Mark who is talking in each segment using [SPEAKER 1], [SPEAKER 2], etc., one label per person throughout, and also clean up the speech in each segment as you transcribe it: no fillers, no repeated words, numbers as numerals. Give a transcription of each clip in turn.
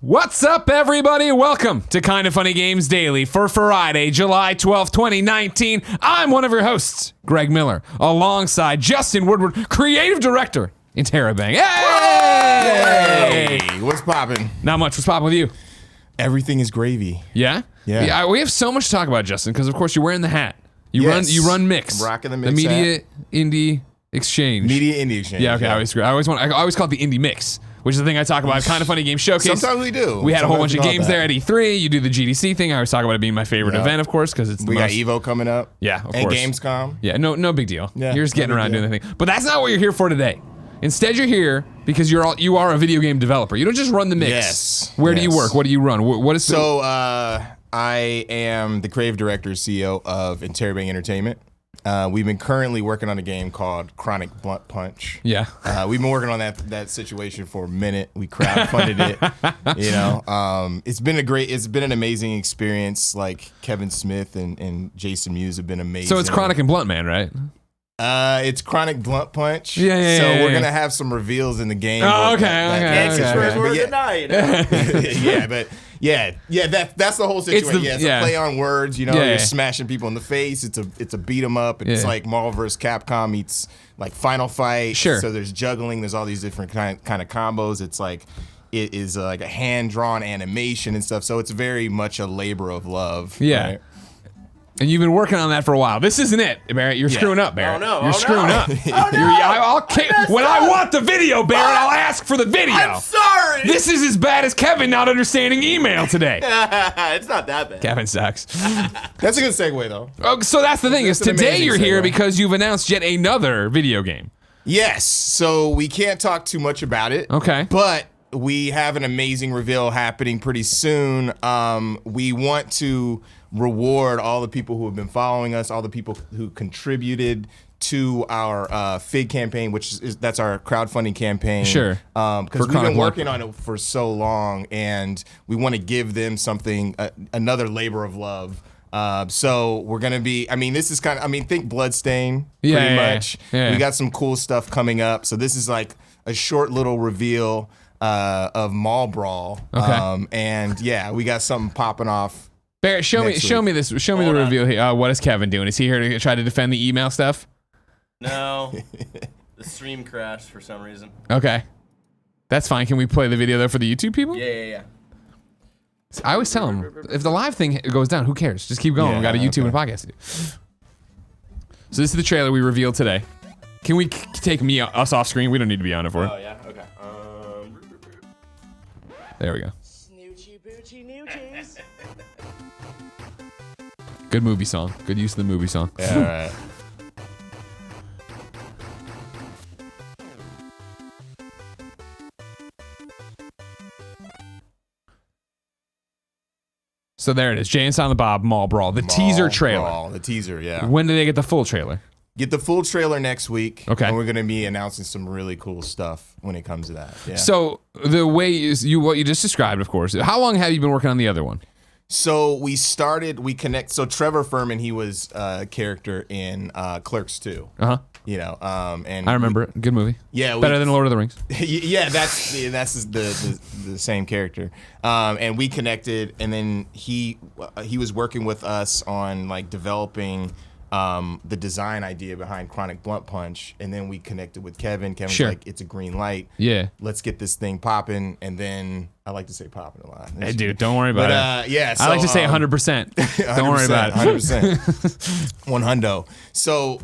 [SPEAKER 1] What's up, everybody? Welcome to Kinda Funny Games Daily for Friday, July 12th, 2019. I'm one of your hosts, Greg Miller, alongside Justin Woodward, creative director in Interabang. Hey!
[SPEAKER 2] Hey! What's poppin'?
[SPEAKER 1] Not much. What's poppin' with you?
[SPEAKER 2] Everything is gravy.
[SPEAKER 1] Yeah?
[SPEAKER 2] Yeah.
[SPEAKER 1] We have so much to talk about, Justin, because of course you're wearing the hat. You run Mix.
[SPEAKER 2] I'm rocking the Mix
[SPEAKER 1] The Media
[SPEAKER 2] hat.
[SPEAKER 1] Indie Exchange.
[SPEAKER 2] Media Indie Exchange.
[SPEAKER 1] Yeah, okay. I always call it the Indie Mix, which is the thing I talk about. Kinda Funny Game Showcase.
[SPEAKER 2] Sometimes we do.
[SPEAKER 1] We had a whole bunch of
[SPEAKER 2] Sometimes
[SPEAKER 1] games there at E3. You do the GDC thing. I always talk about it being my favorite event, of course, because it's the
[SPEAKER 2] We got
[SPEAKER 1] most.
[SPEAKER 2] Evo coming up.
[SPEAKER 1] Yeah, of
[SPEAKER 2] and
[SPEAKER 1] course.
[SPEAKER 2] Gamescom.
[SPEAKER 1] Yeah, no big deal.
[SPEAKER 2] Yeah,
[SPEAKER 1] You're just getting
[SPEAKER 2] no big
[SPEAKER 1] around
[SPEAKER 2] deal.
[SPEAKER 1] doing the thing. But that's not what you're here for today. Instead, you're here because you are a video game developer. You don't just run the Mix.
[SPEAKER 2] Yes.
[SPEAKER 1] Where do you work? What do you run? What is
[SPEAKER 2] So, I am the creative director, CEO of Interabang Entertainment. We've been currently working on a game called Chronic Blunt Punch.
[SPEAKER 1] Yeah.
[SPEAKER 2] We've been working on that situation for a minute. We crowdfunded it. You know, it's been an amazing experience. Like Kevin Smith and Jason Mewes have been amazing.
[SPEAKER 1] So it's Chronic and Blunt Man, right?
[SPEAKER 2] It's Chronic Blunt Punch.
[SPEAKER 1] Yeah.
[SPEAKER 2] So we're gonna have some reveals in the game.
[SPEAKER 1] Oh, okay.
[SPEAKER 2] That's the whole situation. It's a play on words. You know,
[SPEAKER 1] Yeah.
[SPEAKER 2] you're smashing people in the face. It's a beat 'em up. It's like Marvel vs. Capcom meets like Final Fight.
[SPEAKER 1] Sure.
[SPEAKER 2] So there's juggling. There's all these different kind of combos. It's like it is like a hand drawn animation and stuff. So it's very much a labor of love.
[SPEAKER 1] Yeah.
[SPEAKER 2] Right?
[SPEAKER 1] And you've been working on that for a while. This isn't it, Barrett. You're screwing up, Barrett.
[SPEAKER 3] Oh, no.
[SPEAKER 1] You're screwing up. When I want the video, Barrett, I'll ask for the video.
[SPEAKER 3] I'm sorry.
[SPEAKER 1] This is as bad as Kevin not understanding email today.
[SPEAKER 3] It's not that bad.
[SPEAKER 1] Kevin sucks.
[SPEAKER 2] That's a good segue though.
[SPEAKER 1] Oh, so that's the thing is
[SPEAKER 2] That's an
[SPEAKER 1] today
[SPEAKER 2] amazing
[SPEAKER 1] you're here
[SPEAKER 2] segue.
[SPEAKER 1] because you've announced yet another video game.
[SPEAKER 2] Yes. So we can't talk too much about it.
[SPEAKER 1] Okay.
[SPEAKER 2] But we have an amazing reveal happening pretty soon. We want to reward all the people who have been following us, all the people who contributed to our FIG campaign, that's our crowdfunding campaign.
[SPEAKER 1] Sure.
[SPEAKER 2] Because we've been working on it for so long, and we want to give them something, another labor of love. So we're gonna be. I mean, this is kind of. think Bloodstain pretty much.
[SPEAKER 1] Yeah.
[SPEAKER 2] We got some cool stuff coming up. So this is like a short little reveal of Mall Brawl.
[SPEAKER 1] Okay.
[SPEAKER 2] And yeah, we got something popping off.
[SPEAKER 1] Barrett, show me the reveal here. What is Kevin doing? Is he here to try to defend the email stuff?
[SPEAKER 3] No. The stream crashed for some reason.
[SPEAKER 1] Okay. That's fine. Can we play the video though for the YouTube people?
[SPEAKER 3] Yeah.
[SPEAKER 1] I always tell them, if the live thing goes down, who cares? Just keep going.
[SPEAKER 2] Yeah,
[SPEAKER 1] We got a YouTube and podcast to do. So this is the trailer we revealed today. Can we take us off screen? We don't need to be on it for it.
[SPEAKER 3] Oh, yeah? Okay.
[SPEAKER 1] There we go.
[SPEAKER 4] Snoochie boochie noochies.
[SPEAKER 1] Good movie song. Good use of the movie song.
[SPEAKER 2] Yeah, all right.
[SPEAKER 1] So there it is. Jay and Silent Bob Mall Brawl. The teaser trailer.
[SPEAKER 2] Brawl, the teaser, yeah.
[SPEAKER 1] When do they get the full trailer?
[SPEAKER 2] Get the full trailer next week.
[SPEAKER 1] Okay.
[SPEAKER 2] And we're gonna be announcing some really cool stuff when it comes to that. Yeah.
[SPEAKER 1] So the way what you just described, of course. How long have you been working on the other one?
[SPEAKER 2] So so Trevor Furman, he was a character in Clerks 2.
[SPEAKER 1] Uh huh.
[SPEAKER 2] You know, and
[SPEAKER 1] I remember it. Good movie.
[SPEAKER 2] Yeah,
[SPEAKER 1] Better than Lord of the Rings.
[SPEAKER 2] yeah, that's the same character. And we connected, and then he was working with us on like developing the design idea behind Chronic Blunt Punch, and then we connected with Kevin. Kevin's
[SPEAKER 1] Sure.
[SPEAKER 2] like, it's a green light.
[SPEAKER 1] Yeah.
[SPEAKER 2] Let's get this thing popping, and then I like to say popping a lot.
[SPEAKER 1] Hey, dude, don't worry about it.
[SPEAKER 2] Yeah,
[SPEAKER 1] I like to say 100%. Don't worry about it.
[SPEAKER 2] 100%. One hundo. So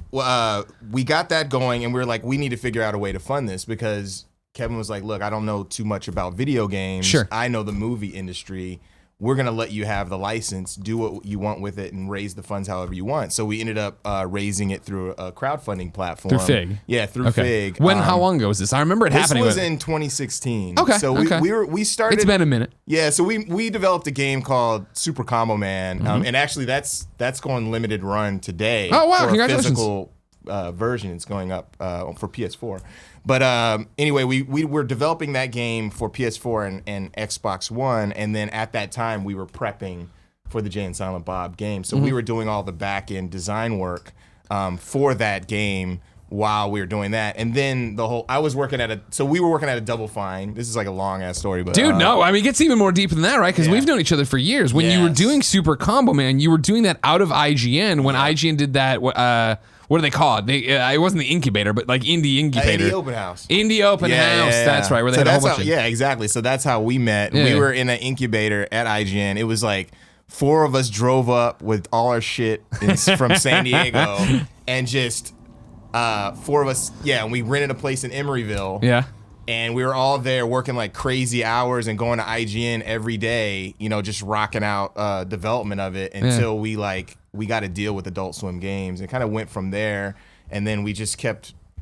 [SPEAKER 2] we got that going, and we were like, we need to figure out a way to fund this because Kevin was like, look, I don't know too much about video games.
[SPEAKER 1] Sure.
[SPEAKER 2] I know the movie industry. We're going to let you have the license, do what you want with it, and raise the funds however you want. So we ended up raising it through a crowdfunding platform.
[SPEAKER 1] Through FIG?
[SPEAKER 2] Yeah, through FIG.
[SPEAKER 1] How long ago was this? I remember it happening.
[SPEAKER 2] This was in 2016.
[SPEAKER 1] Okay,
[SPEAKER 2] So
[SPEAKER 1] okay.
[SPEAKER 2] we started.
[SPEAKER 1] It's been a minute.
[SPEAKER 2] Yeah, so we developed a game called Super Combo Man, and actually that's going limited run today.
[SPEAKER 1] Oh, wow,
[SPEAKER 2] for
[SPEAKER 1] congratulations.
[SPEAKER 2] A physical version. It's going up for PS4. But anyway, we were developing that game for PS4 and Xbox One, and then at that time we were prepping for the Jay and Silent Bob game. So we were doing all the back end design work for that game while we were doing that. And then we were working at a Double Fine. This is like a long ass story, but
[SPEAKER 1] Dude, no, I mean, it gets even more deep than that, right? Because we've known each other for years. When you were doing Super Combo, man, you were doing that out of IGN. When IGN did that, what do they call it? It wasn't the incubator, but like Indie Incubator.
[SPEAKER 2] Indie Open House.
[SPEAKER 1] Indie Open House.
[SPEAKER 2] Yeah.
[SPEAKER 1] That's right. Where they had a whole bunch of...
[SPEAKER 2] Yeah, exactly. So that's how we met.
[SPEAKER 1] Yeah.
[SPEAKER 2] We were in an incubator at IGN. It was like 4 of us drove up with all our shit from San Diego, and just 4 of us. Yeah, and we rented a place in Emeryville.
[SPEAKER 1] Yeah.
[SPEAKER 2] And we were all there working like crazy hours and going to IGN every day, just rocking out development of it until we got a deal with Adult Swim Games, and kind of went from there. And then we just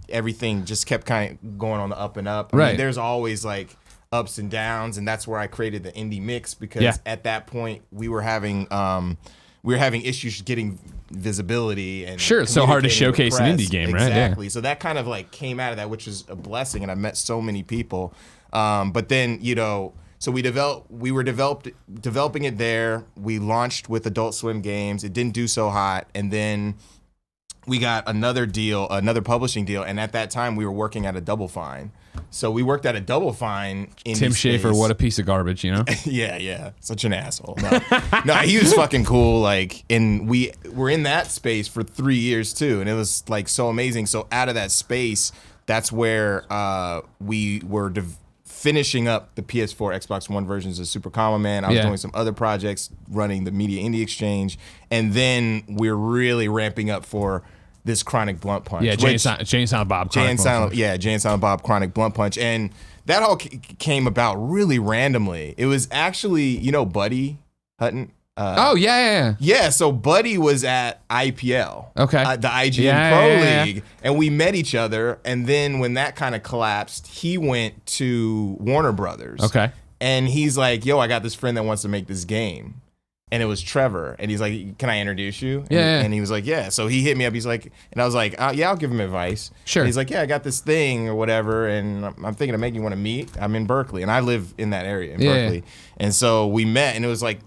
[SPEAKER 2] everything kept kind of going on the up and up. I mean, there's always like ups and downs, and that's where I created the indie mix, because at that point we were having issues getting visibility, and
[SPEAKER 1] sure, it's so hard to showcase an indie game, right?
[SPEAKER 2] Exactly. So that kind of like came out of that, which was a blessing, and I met so many people. But then so we were developing it there. We launched with Adult Swim Games. It didn't do so hot, and then we got another publishing deal, and at that time we were working at a Double Fine. So we worked at a Double Fine.
[SPEAKER 1] Tim Schafer, what a piece of garbage,
[SPEAKER 2] yeah, such an asshole. No, he was fucking cool. Like, and we were in that space for 3 years too, and it was like so amazing. So out of that space, that's where we were finishing up the PS4, Xbox One versions of Super Combo Man. I was doing some other projects, running the Media Indie Exchange, and then we're really ramping up for this Chronic Blunt Punch.
[SPEAKER 1] Yeah, Jay and Silent Bob. Jay and
[SPEAKER 2] Silent Bob Chronic Blunt Punch. And that all came about really randomly. It was actually, Buddy Hutton. Yeah, so Buddy was at IPL.
[SPEAKER 1] Okay.
[SPEAKER 2] The IGN Pro League. And we met each other. And then when that kind of collapsed, he went to Warner Brothers.
[SPEAKER 1] Okay.
[SPEAKER 2] And he's like, yo, I got this friend that wants to make this game. And it was Trevor, and he's like, "Can I introduce you?" And he was like, "Yeah." So he hit me up. He's like, and I was like, "Yeah, I'll give him advice."
[SPEAKER 1] Sure.
[SPEAKER 2] And he's like, "Yeah, I got this thing or whatever, and I'm thinking of making you want to meet. I'm in Berkeley, and I live in that area in Berkeley." And so we met, and it was like,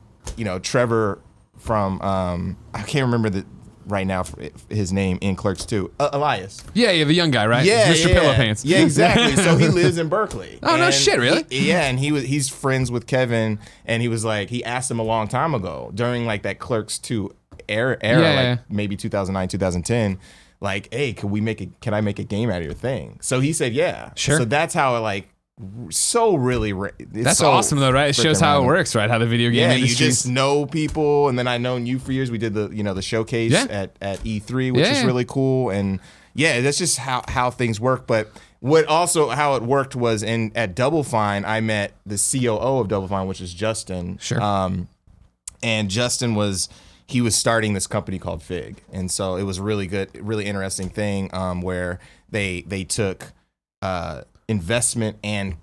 [SPEAKER 2] Trevor from I can't remember right now his name in Clerks 2. Elias.
[SPEAKER 1] Yeah, the young guy, right?
[SPEAKER 2] Yeah,
[SPEAKER 1] Mr. Pillow Pants.
[SPEAKER 2] Yeah, exactly. So he lives in Berkeley.
[SPEAKER 1] Oh, no shit, really?
[SPEAKER 2] And he's friends with Kevin, and he was like, he asked him a long time ago during like that Clerks 2 era, like maybe 2009, 2010, like, hey, can I make a game out of your thing? So he said, yeah.
[SPEAKER 1] Sure.
[SPEAKER 2] So that's how
[SPEAKER 1] That's awesome though, right? It shows how it works, right? How the video game industry.
[SPEAKER 2] You just know people, and then I've known you for years. We did the showcase at E3, which is really cool, and that's just how things work. But how it worked was at Double Fine, I met the COO of Double Fine, which is Justin.
[SPEAKER 1] Sure.
[SPEAKER 2] And Justin was starting this company called Fig, and so it was really good, really interesting thing where they took investment and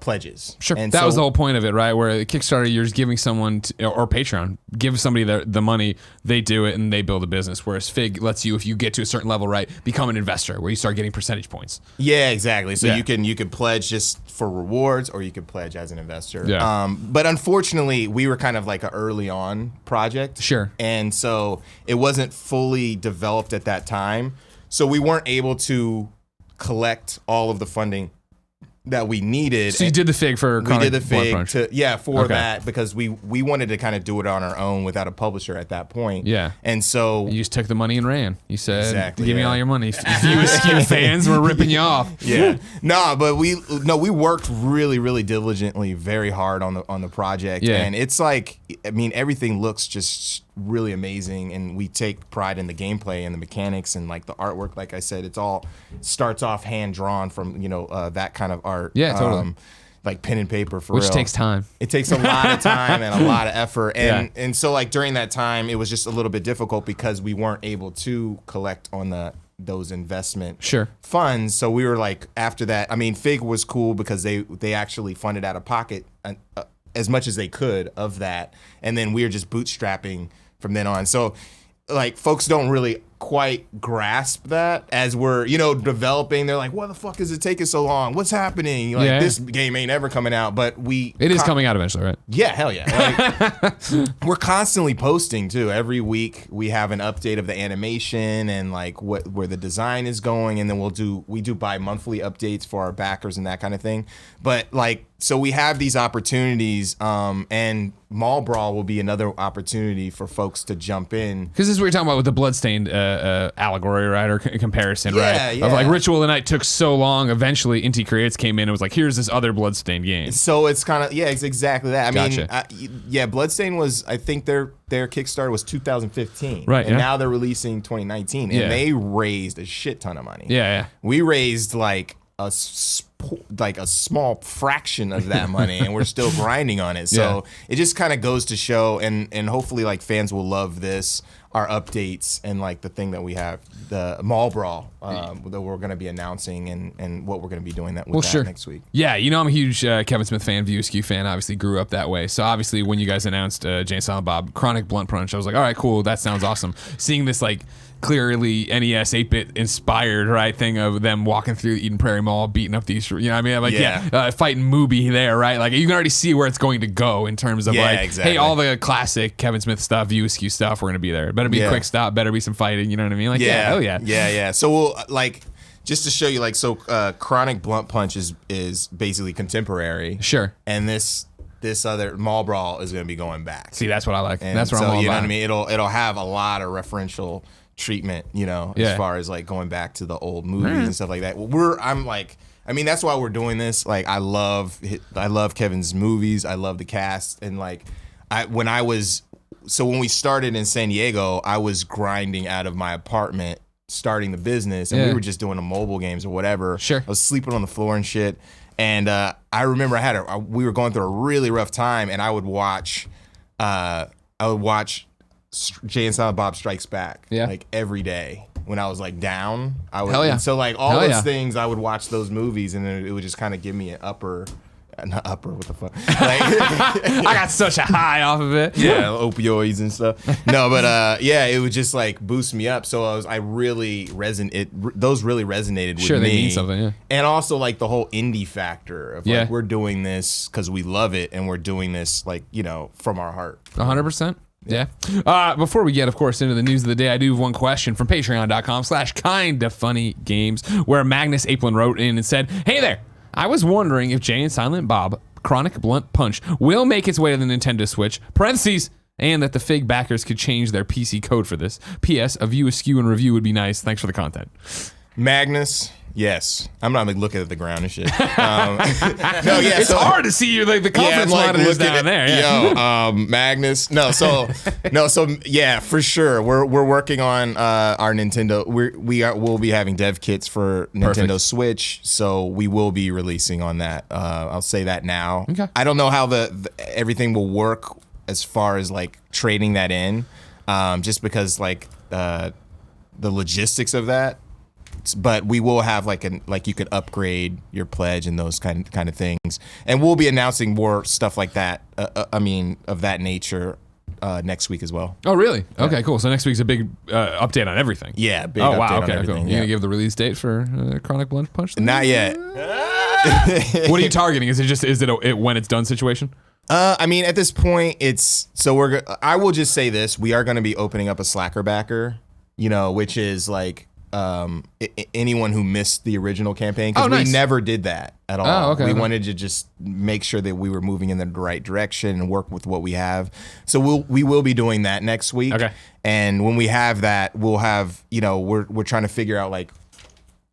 [SPEAKER 2] pledges.
[SPEAKER 1] Sure.
[SPEAKER 2] And
[SPEAKER 1] that was the whole point of it, right? Where Kickstarter, you're just giving someone or Patreon, give somebody the money, they do it, and they build a business. Whereas Fig lets you, if you get to a certain level, right, become an investor, where you start getting percentage points.
[SPEAKER 2] Yeah, exactly. So you can pledge just for rewards, or you could pledge as an investor.
[SPEAKER 1] Yeah.
[SPEAKER 2] But unfortunately, we were kind of like an early on project.
[SPEAKER 1] Sure.
[SPEAKER 2] And so it wasn't fully developed at that time. So we weren't able to collect all of the funding that we needed.
[SPEAKER 1] So you did the Fig for
[SPEAKER 2] we did the Fig for
[SPEAKER 1] Okay.
[SPEAKER 2] that, because we wanted to kind of do it on our own without a publisher at that point.
[SPEAKER 1] Yeah.
[SPEAKER 2] And so
[SPEAKER 1] you just took the money and ran. You said,
[SPEAKER 2] Exactly,
[SPEAKER 1] give me
[SPEAKER 2] yeah.
[SPEAKER 1] all your money. If you Askew fans were ripping you off.
[SPEAKER 2] Yeah. We worked really, really diligently, very hard on the project.
[SPEAKER 1] Yeah.
[SPEAKER 2] And it's like, I mean, everything looks just really amazing, and we take pride in the gameplay and the mechanics and like the artwork. Like I said, it's all starts off hand drawn from that kind of art.
[SPEAKER 1] Yeah, totally.
[SPEAKER 2] Like pen and paper for
[SPEAKER 1] Which
[SPEAKER 2] real.
[SPEAKER 1] takes time.
[SPEAKER 2] It takes a lot of time and a lot of effort. And
[SPEAKER 1] Yeah.
[SPEAKER 2] and so like during that time, it was just a little bit difficult because we weren't able to collect on those investment funds. So we were like, after that, I mean, Fig was cool because they actually funded out of pocket as much as they could of that. And then we were just bootstrapping from then on. So like folks don't really quite grasp that as we're, developing. They're like, what the fuck is it taking so long? What's happening? Like, this game ain't ever coming out, but
[SPEAKER 1] it is coming out eventually, right?
[SPEAKER 2] Yeah, hell yeah. Like, we're constantly posting too. Every week we have an update of the animation and like where the design is going, and then we do bi-monthly updates for our backers and that kind of thing. But like, so we have these opportunities, and Mall Brawl will be another opportunity for folks to jump in.
[SPEAKER 1] Because this is what you're talking about with the Bloodstained allegory, right, or comparison, right?
[SPEAKER 2] Yeah.
[SPEAKER 1] Of like Ritual of the Night took so long. Eventually, Inti Creates came in and was like, "Here's this other Bloodstained game."
[SPEAKER 2] So it's kind of it's exactly that.
[SPEAKER 1] Gotcha.
[SPEAKER 2] Bloodstained was, I think their Kickstarter was 2015,
[SPEAKER 1] right?
[SPEAKER 2] And now they're releasing 2019, and they raised a shit ton of money.
[SPEAKER 1] Yeah.
[SPEAKER 2] We raised like a small fraction of that money, and we're still grinding on it. So it just kind of goes to show, and hopefully like fans will love this, our updates, and like the thing that we have, the Mall Brawl that we're going to be announcing, and what we're going to be doing with next week.
[SPEAKER 1] Yeah, I'm a huge Kevin Smith fan, View Askew fan. Obviously grew up that way. So obviously when you guys announced Jay and Silent Bob Chronic Blunt Punch, I was like, all right, cool, that sounds awesome. Seeing this like clearly NES 8-bit inspired, right, thing of them walking through the Eden Prairie Mall, beating up these, I'm like, fighting Mooby there, right? Like you can already see where it's going to go in terms of hey, all the classic Kevin Smith stuff, View Askew stuff, we're gonna be there. It better be a quick stop, better be some fighting, you know what I mean? Like,
[SPEAKER 2] yeah. So we'll like, just to show you, like, so Chronic Blunt Punch is basically contemporary.
[SPEAKER 1] Sure.
[SPEAKER 2] And this other Mall Brawl is going to be going back.
[SPEAKER 1] See, that's what I like.
[SPEAKER 2] And
[SPEAKER 1] that's what I'm all about.
[SPEAKER 2] You know what I mean? It'll have a lot of referential treatment, as far as like going back to the old movies and stuff like that. That's why we're doing this. Like, I love Kevin's movies. I love the cast, and like when we started in San Diego, I was grinding out of my apartment, starting the business, and we were just doing the mobile games or whatever.
[SPEAKER 1] Sure.
[SPEAKER 2] I was sleeping on the floor and shit. And I remember we were going through a really rough time, and I would watch Jay and Silent Bob Strikes Back like every day when I was like down.
[SPEAKER 1] Hell yeah.
[SPEAKER 2] And so like all those things, I would watch those movies, and then it would just kind of give me an upper. Not upper, what the fuck? Like,
[SPEAKER 1] I got such a high off of it.
[SPEAKER 2] Yeah, opioids and stuff. No, but it would just like boost me up. So those really resonated with me.
[SPEAKER 1] Sure, they mean something, yeah.
[SPEAKER 2] And also like the whole indie factor of like, we're doing this because we love it, and we're doing this like, from our heart.
[SPEAKER 1] 100%. Yeah. Before we get, of course, into the news of the day, I do have one question from patreon.com/kindafunnygames, where Magnus Apeland wrote in and said, "Hey there. I was wondering if Jay and Silent Bob Chronic Blunt Punch will make its way to the Nintendo Switch, parentheses, and that the Fig backers could change their PC code for this. P.S. A view askew and review would be nice. Thanks for the content."
[SPEAKER 2] Magnus, yes. I'm not like looking at the ground and shit.
[SPEAKER 1] It's hard to see you like the conference monitors down there. Yeah.
[SPEAKER 2] Magnus. Yeah, for sure. We're working on our Nintendo. We'll be having dev kits for Nintendo Switch, so we will be releasing on that. I'll say that now.
[SPEAKER 1] Okay.
[SPEAKER 2] I don't know how the everything will work as far as like trading that in, just because like the logistics of that. But we will have like you could upgrade your pledge and those kind of things, and we'll be announcing more stuff like that. Of that nature next week as well.
[SPEAKER 1] Oh, really? Yeah. Okay, cool. So next week's a big update on everything.
[SPEAKER 2] Yeah, big update on everything.
[SPEAKER 1] Cool. You gonna give the release date for Chronic Blunt Punch?
[SPEAKER 2] Not yet.
[SPEAKER 1] What are you targeting? Is it a when it's done situation?
[SPEAKER 2] At this point, I will just say this: we are going to be opening up a Slacker backer, which is like. Anyone who missed the original campaign, because we never did that at all. We wanted to just make sure that we were moving in the right direction and work with what we have. So we will be doing that next week.
[SPEAKER 1] Okay.
[SPEAKER 2] And when we have that, we'll have we're trying to figure out like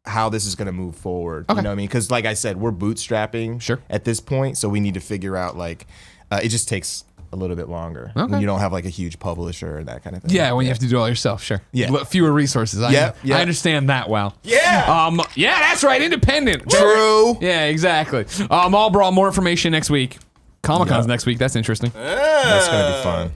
[SPEAKER 2] how this is going to move forward.
[SPEAKER 1] Okay.
[SPEAKER 2] You know what I mean? Because like I said, we're bootstrapping at this point, so we need to figure out like it just takes a little bit longer when you don't have like a huge publisher and that kind of thing.
[SPEAKER 1] Yeah, when you have to do it all yourself, sure.
[SPEAKER 2] Yeah.
[SPEAKER 1] Fewer resources. I understand that well.
[SPEAKER 2] Yeah.
[SPEAKER 1] Yeah, that's right. Independent.
[SPEAKER 2] True.
[SPEAKER 1] Yeah, exactly. Mall Brawl, more information next week. Comic-Con's next week. That's interesting.
[SPEAKER 2] That's going to be fun.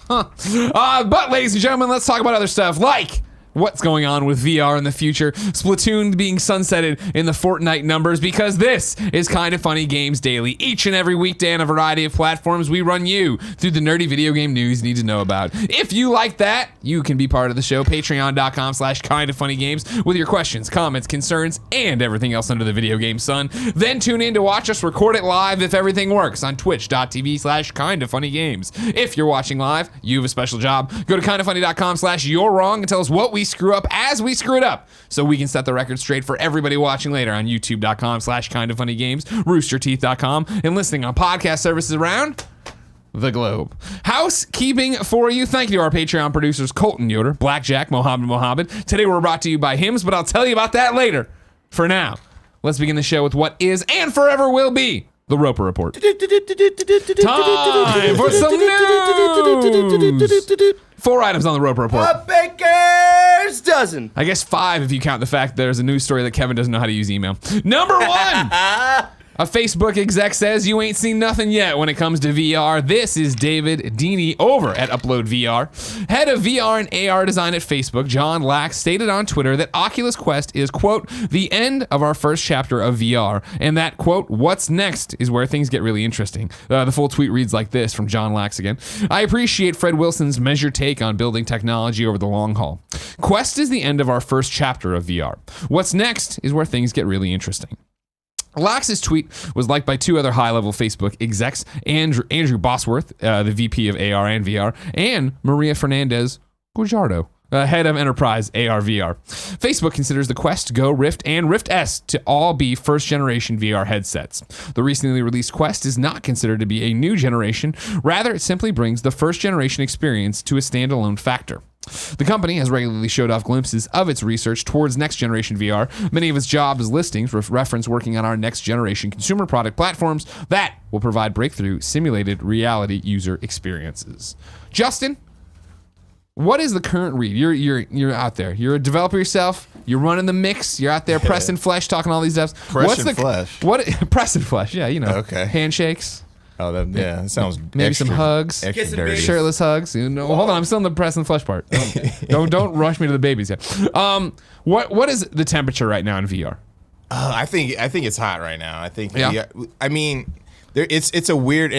[SPEAKER 2] Yeah.
[SPEAKER 1] But ladies and gentlemen, let's talk about other stuff like what's going on with VR in the future, Splatoon being sunsetted in the Fortnite numbers, because this is Kind of Funny Games Daily. Each and every weekday on a variety of platforms, we run you through the nerdy video game news you need to know about. If you like that, you can be part of the show, patreon.com/kindoffunnygames, with your questions, comments, concerns, and everything else under the video game sun. Then tune in to watch us record it live if everything works on twitch.tv/kindoffunnygames. If you're watching live, you have a special job. Go to kindoffunny.com/you're wrong and tell us what we screw up as we screw it up, so we can set the record straight for everybody watching later on youtube.com/kindoffunnygames, roosterteeth.com, and listening on podcast services around the globe. Housekeeping for you. Thank you to our Patreon producers, Colton Yoder, Blackjack, Mohammed. Today we're brought to you by Hims, but I'll tell you about that later. For now, let's begin the show with what is and forever will be the Roper Report. Time for some news. 4 items on the Roper Report.
[SPEAKER 3] A baker's dozen.
[SPEAKER 1] I guess 5 if you count the fact there's a news story that Kevin doesn't know how to use email. Number 1. A Facebook exec says you ain't seen nothing yet when it comes to VR. This is David Deeney over at Upload VR. Head of VR and AR design at Facebook, John Lax, stated on Twitter that Oculus Quest is, quote, the end of our first chapter of VR, and that, quote, what's next is where things get really interesting. The full tweet reads like this from John Lax again. I appreciate Fred Wilson's measured take on building technology over the long haul. Quest is the end of our first chapter of VR. What's next is where things get really interesting. Lax's tweet was liked by 2 other high-level Facebook execs, Andrew Bosworth, the VP of AR and VR, and Maria Fernandez Guajardo, head of enterprise AR/VR. Facebook considers the Quest, Go, Rift, and Rift S to all be first-generation VR headsets. The recently released Quest is not considered to be a new generation. Rather, it simply brings the first-generation experience to a standalone factor. The company has regularly showed off glimpses of its research towards next-generation VR. Many of its jobs listings reference working on our next-generation consumer product platforms that will provide breakthrough simulated reality user experiences. Justin, what is the current read? You're out there. You're a developer yourself. You're running the mix. You're out there pressing flesh, talking all these devs.
[SPEAKER 2] Pressing flesh?
[SPEAKER 1] Pressing flesh? Yeah, you know.
[SPEAKER 2] Okay.
[SPEAKER 1] Handshakes.
[SPEAKER 2] Oh, that sounds
[SPEAKER 1] maybe
[SPEAKER 2] extra,
[SPEAKER 1] some hugs,
[SPEAKER 2] extra dirty.
[SPEAKER 1] shirtless hugs. You know, hold on, I'm still in the press and flesh part. Don't rush me to the babies yet. What is the temperature right now in VR?
[SPEAKER 2] I think it's hot right now. I think. Yeah. I mean, it's a weird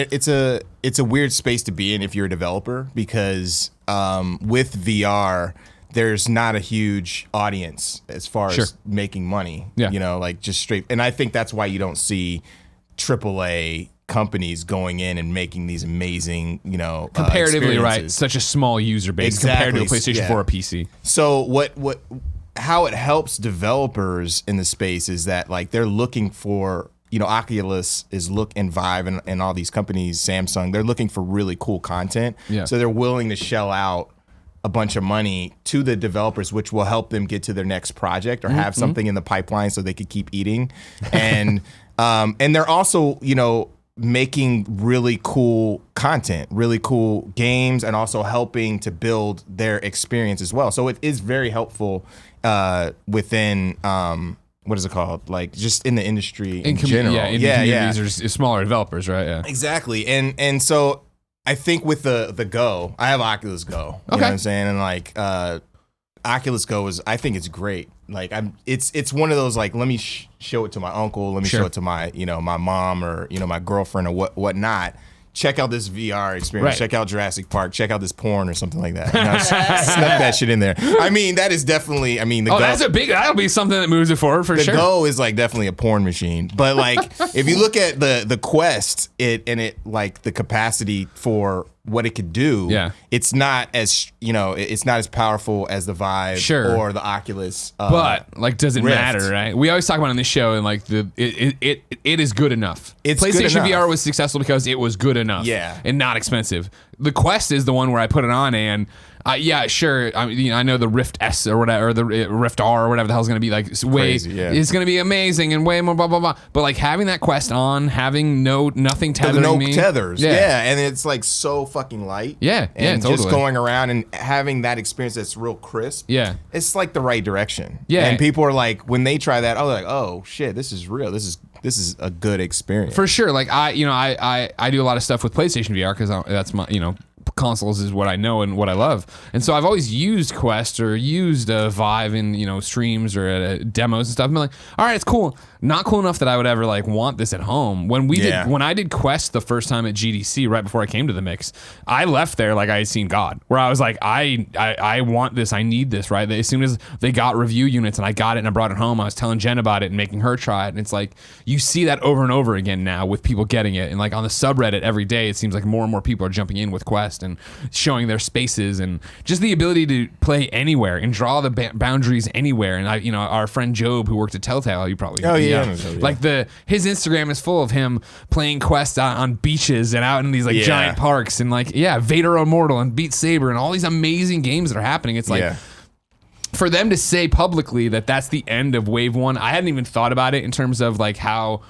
[SPEAKER 2] space to be in if you're a developer, because with VR, there's not a huge audience as far as making money. Yeah. You know, like just straight. And I think that's why you don't see AAA companies going in and making these amazing,
[SPEAKER 1] comparatively, right? Such a small user base compared to a PlayStation 4 or PC.
[SPEAKER 2] So how it helps developers in the space is that, like, they're looking for, Oculus and Vive and all these companies, Samsung, they're looking for really cool content. Yeah. So they're willing to shell out a bunch of money to the developers, which will help them get to their next project or have something in the pipeline so they could keep eating. And they're also, making really cool content, really cool games, and also helping to build their experience as well. So it is very helpful within what is it called? Like, just in the industry in general.
[SPEAKER 1] Yeah, communities or smaller developers, right? Yeah,
[SPEAKER 2] exactly. And so I think with the Go, I have Oculus Go. You know what I'm saying? And like Oculus Go I think it's great. Like, it's one of those, like, let me show it to my uncle, let me show it to my, my mom or, my girlfriend or whatnot. Check out this VR experience. Right. Check out Jurassic Park. Check out this porn or something like that. Snuck that shit in there. I mean, that is definitely. The Go,
[SPEAKER 1] that'll be something that moves it forward for sure.
[SPEAKER 2] The Go is like definitely a porn machine. But like, if you look at the Quest, like the capacity for what it could do, it's not as it's not as powerful as the Vive or the Oculus.
[SPEAKER 1] But like, does it
[SPEAKER 2] Rift.
[SPEAKER 1] matter, right? We always talk about it on this show, and like it is good enough. PlayStation VR was successful because it was good enough, and not expensive. The Quest is the one where I put it on, and I know the Rift S or whatever, or the Rift R or whatever the hell is going to be, like, it's going to be amazing and way more blah blah blah. But like, having that Quest on, having nothing tethering me,
[SPEAKER 2] tethers, and it's like so fucking light, and
[SPEAKER 1] totally.
[SPEAKER 2] just going around and having that experience that's real crisp, it's like the right direction, and people are like, when they try that, they're like, oh shit, this is real, this is a good experience
[SPEAKER 1] for sure. Like, I do a lot of stuff with PlayStation VR because that's my consoles is what I know and what I love. And so I've always used Quest or used Vive in, streams or demos and stuff. I'm like, all right, it's cool. Not cool enough that I would ever like want this at home. When I did Quest the first time at GDC, right before I came to the mix, I left there like I had seen God, where I was like, I want this, I need this, right? As soon as they got review units and I got it and I brought it home, I was telling Jen about it and making her try it. And it's like, you see that over and over again now with people getting it. And like on the subreddit every day, it seems like more and more people are jumping in with Quest and showing their spaces and just the ability to play anywhere and draw the boundaries anywhere. And our friend Job, who worked at Telltale, you probably like his Instagram is full of him playing Quest on beaches and out in these giant parks and Vader Immortal and Beat Saber and all these amazing games that are happening. It's like for them to say publicly that that's the end of Wave 1, I hadn't even thought about it in terms of like how.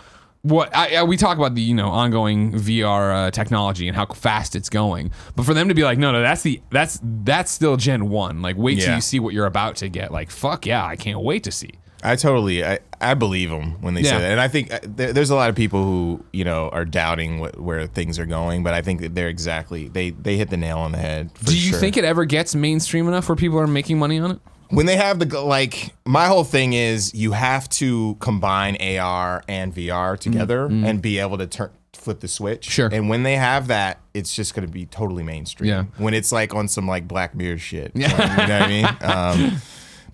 [SPEAKER 1] We talk about the ongoing VR technology and how fast it's going, but for them to be like, no, that's still Gen 1. Like, wait till you see what you're about to get. Like, fuck yeah, I can't wait to see.
[SPEAKER 2] I believe them when they say that, and I think there's a lot of people who are doubting where things are going, but I think that they hit the nail on the head.
[SPEAKER 1] Do you think it ever gets mainstream enough where people are making money on it?
[SPEAKER 2] When they have my whole thing is you have to combine AR and VR together and be able to flip the switch.
[SPEAKER 1] Sure.
[SPEAKER 2] And when they have that, it's just going to be totally mainstream. Yeah. When it's like on some like Black Mirror shit. Yeah. You know what I mean?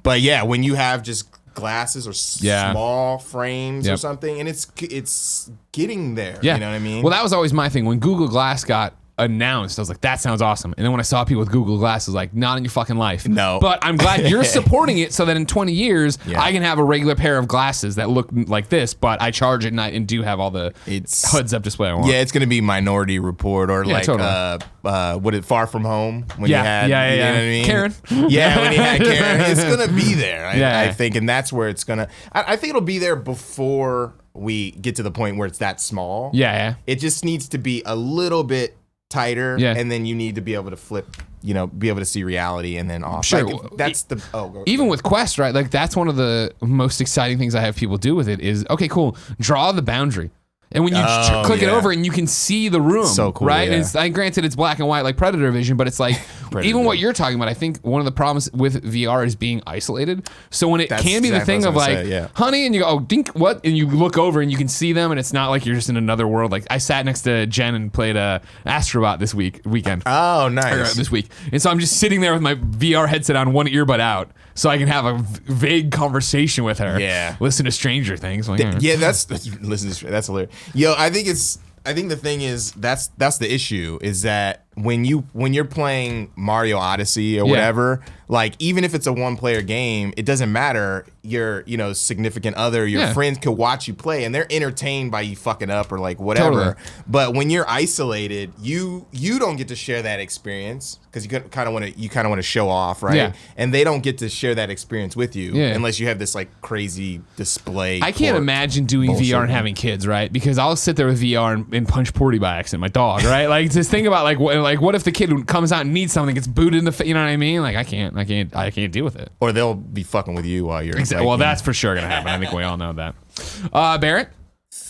[SPEAKER 2] But yeah, when you have just glasses or small frames or something, and it's getting there. Yeah. You know what I mean?
[SPEAKER 1] Well, that was always my thing. When Google Glass got announced, I was like, that sounds awesome. And then when I saw people with Google Glasses, like, not in your fucking life.
[SPEAKER 2] No.
[SPEAKER 1] But I'm glad you're supporting it so that in 20 years, I can have a regular pair of glasses that look like this, but I charge at night and do have all the heads-up display I want.
[SPEAKER 2] Yeah, it's going to be Minority Report or Far From Home when you had, you know what I mean?
[SPEAKER 1] Karen.
[SPEAKER 2] Yeah, when you had Karen. It's going to be there, I think, and that's where it's going to, I think it'll be there before we get to the point where it's that small.
[SPEAKER 1] Yeah.
[SPEAKER 2] It just needs to be a little bit tighter, and then you need to be able to flip, be able to see reality and then off.
[SPEAKER 1] Sure.
[SPEAKER 2] Like, that's
[SPEAKER 1] even with Quest, right? Like that's one of the most exciting things I have people do with it is, okay, cool, draw the boundary. And when you click it over and you can see the room,
[SPEAKER 2] so cool,
[SPEAKER 1] right? And it's, granted, it's black and white like Predator vision, but it's like even what you're talking about. I think one of the problems with VR is being isolated. So when that's can be the thing of like, honey, and you go, oh, dink, what? And you look over and you can see them, and it's not like you're just in another world. Like I sat next to Jen and played Astrobot this weekend.
[SPEAKER 2] Oh, nice.
[SPEAKER 1] This week. And so I'm just sitting there with my VR headset on, one earbud out, so I can have a vague conversation with her.
[SPEAKER 2] Yeah.
[SPEAKER 1] Listen to Stranger Things. Like,
[SPEAKER 2] that's hilarious. Yo, I think the thing is that's the issue is that when you're playing Mario Odyssey or whatever, like even if it's a one-player game, it doesn't matter. Your significant other, your friends could watch you play and they're entertained by you fucking up or like whatever. Totally. But when you're isolated, you don't get to share that experience because you kind of want to show off, right? Yeah. And they don't get to share that experience with you unless you have this like crazy display.
[SPEAKER 1] I can't imagine doing VR and having kids, right? Because I'll sit there with VR and punch Porty by accident, my dog, right? Like just think about like what if the kid comes out and needs something, gets booted in the face, you know what I mean? Like I can't deal with it.
[SPEAKER 2] Or they'll be fucking with you while you're
[SPEAKER 1] exactly. Well, that's for sure gonna happen. I think we all know that. Barrett,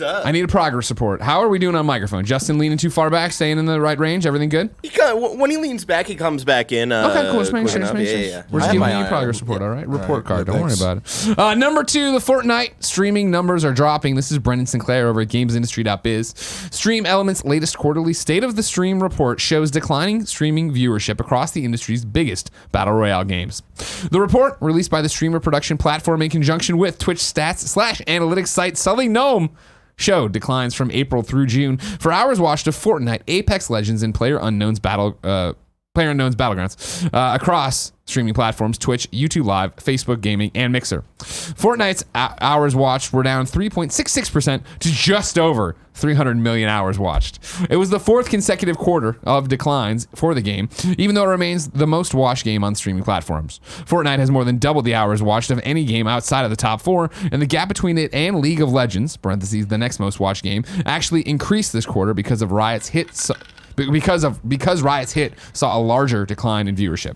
[SPEAKER 1] I need a progress report. How are we doing on microphone? Justin leaning too far back, staying in the right range. Everything good?
[SPEAKER 3] When he leans back, he comes back in.
[SPEAKER 1] Okay, cool. Just make sure. We're just giving you a progress report, all right? Report card. Don't worry about it. Number 2, the Fortnite streaming numbers are dropping. This is Brendan Sinclair over at GamesIndustry.biz. Stream Element's latest quarterly State of the Stream report shows declining streaming viewership across the industry's biggest battle royale games. The report, released by the streamer production platform in conjunction with Twitch stats/analytics site Sully Gnome, showed declines from April through June for hours watched of Fortnite, Apex Legends, and PlayerUnknown's Battlegrounds across streaming platforms Twitch, YouTube Live, Facebook Gaming, and Mixer. Fortnite's hours watched were down 3.66% to just over 300 million hours watched. It was the 4th consecutive quarter of declines for the game, even though it remains the most watched game on streaming platforms. Fortnite has more than doubled the hours watched of any game outside of the top 4, and the gap between it and League of Legends, parentheses, the next most watched game, actually increased this quarter because of Riot's hit. Because Riot's hit saw a larger decline in viewership.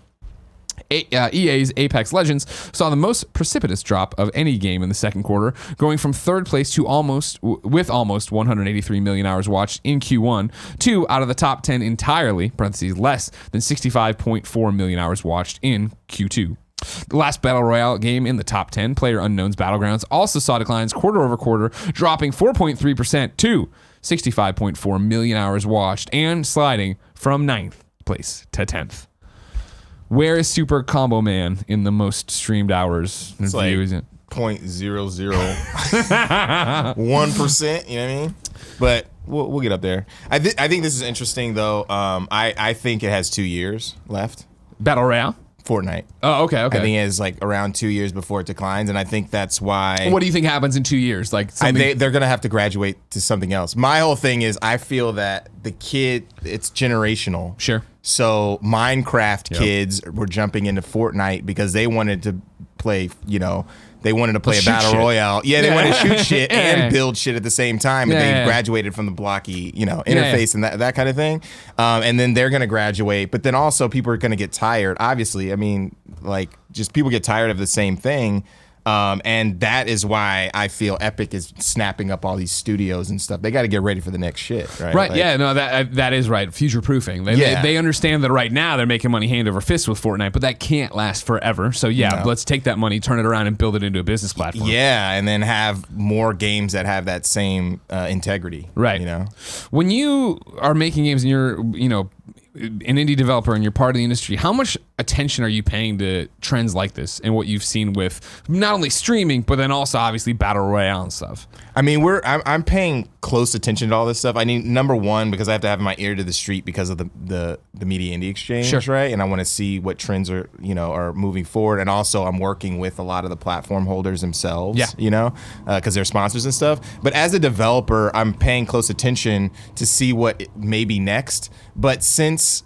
[SPEAKER 1] EA's Apex Legends saw the most precipitous drop of any game in the second quarter, going from third place to almost 183 million hours watched in Q1 to out of the top 10 entirely (parentheses less than 65.4 million hours watched in Q2). The last Battle Royale game in the top 10, PlayerUnknown's Battlegrounds, also saw declines quarter over quarter, dropping 4.3% to 65.4 million hours watched and sliding from 9th place to 10th. Where is Super Combo Man in the most streamed hours and
[SPEAKER 2] It's like
[SPEAKER 1] views?
[SPEAKER 2] 0.001%, you know what I mean? But we'll get up there. I think this is interesting, though. I think it has 2 years left.
[SPEAKER 1] Battle Royale?
[SPEAKER 2] Fortnite.
[SPEAKER 1] Oh, okay.
[SPEAKER 2] I think it has like around 2 years before it declines, and I think that's why.
[SPEAKER 1] What do you think happens in 2 years? Like something...
[SPEAKER 2] they're gonna have to graduate to something else. My whole thing is I feel that the kid, it's generational.
[SPEAKER 1] Sure.
[SPEAKER 2] So Minecraft kids were jumping into Fortnite because they wanted to play, they wanted to play a battle royale. Yeah, they wanted to shoot shit and build shit at the same time. And they graduated from the blocky, interface and that kind of thing. And then they're going to graduate. But then also people are going to get tired. Obviously, I mean, like just people get tired of the same thing. And that is why I feel Epic is snapping up all these studios and stuff. They got to get ready for the next shit, right?
[SPEAKER 1] Right.
[SPEAKER 2] Like,
[SPEAKER 1] yeah. No. That is right. Future proofing. They understand that right now they're making money hand over fist with Fortnite, but that can't last forever. So let's take that money, turn it around, and build it into a business platform.
[SPEAKER 2] Yeah, and then have more games that have that same integrity.
[SPEAKER 1] Right. When you are making games and you're an indie developer and you're part of the industry, how much attention are you paying to trends like this and what you've seen with not only streaming but then also obviously battle royale and stuff?
[SPEAKER 2] I mean, I'm paying close attention to all this stuff. I mean, number one, because I have to have my ear to the street because of the Media Indie Exchange,
[SPEAKER 1] sure,
[SPEAKER 2] right? And I want to see what trends are moving forward. And also, I'm working with a lot of the platform holders themselves, because they're sponsors and stuff. But as a developer, I'm paying close attention to see what may be next. But since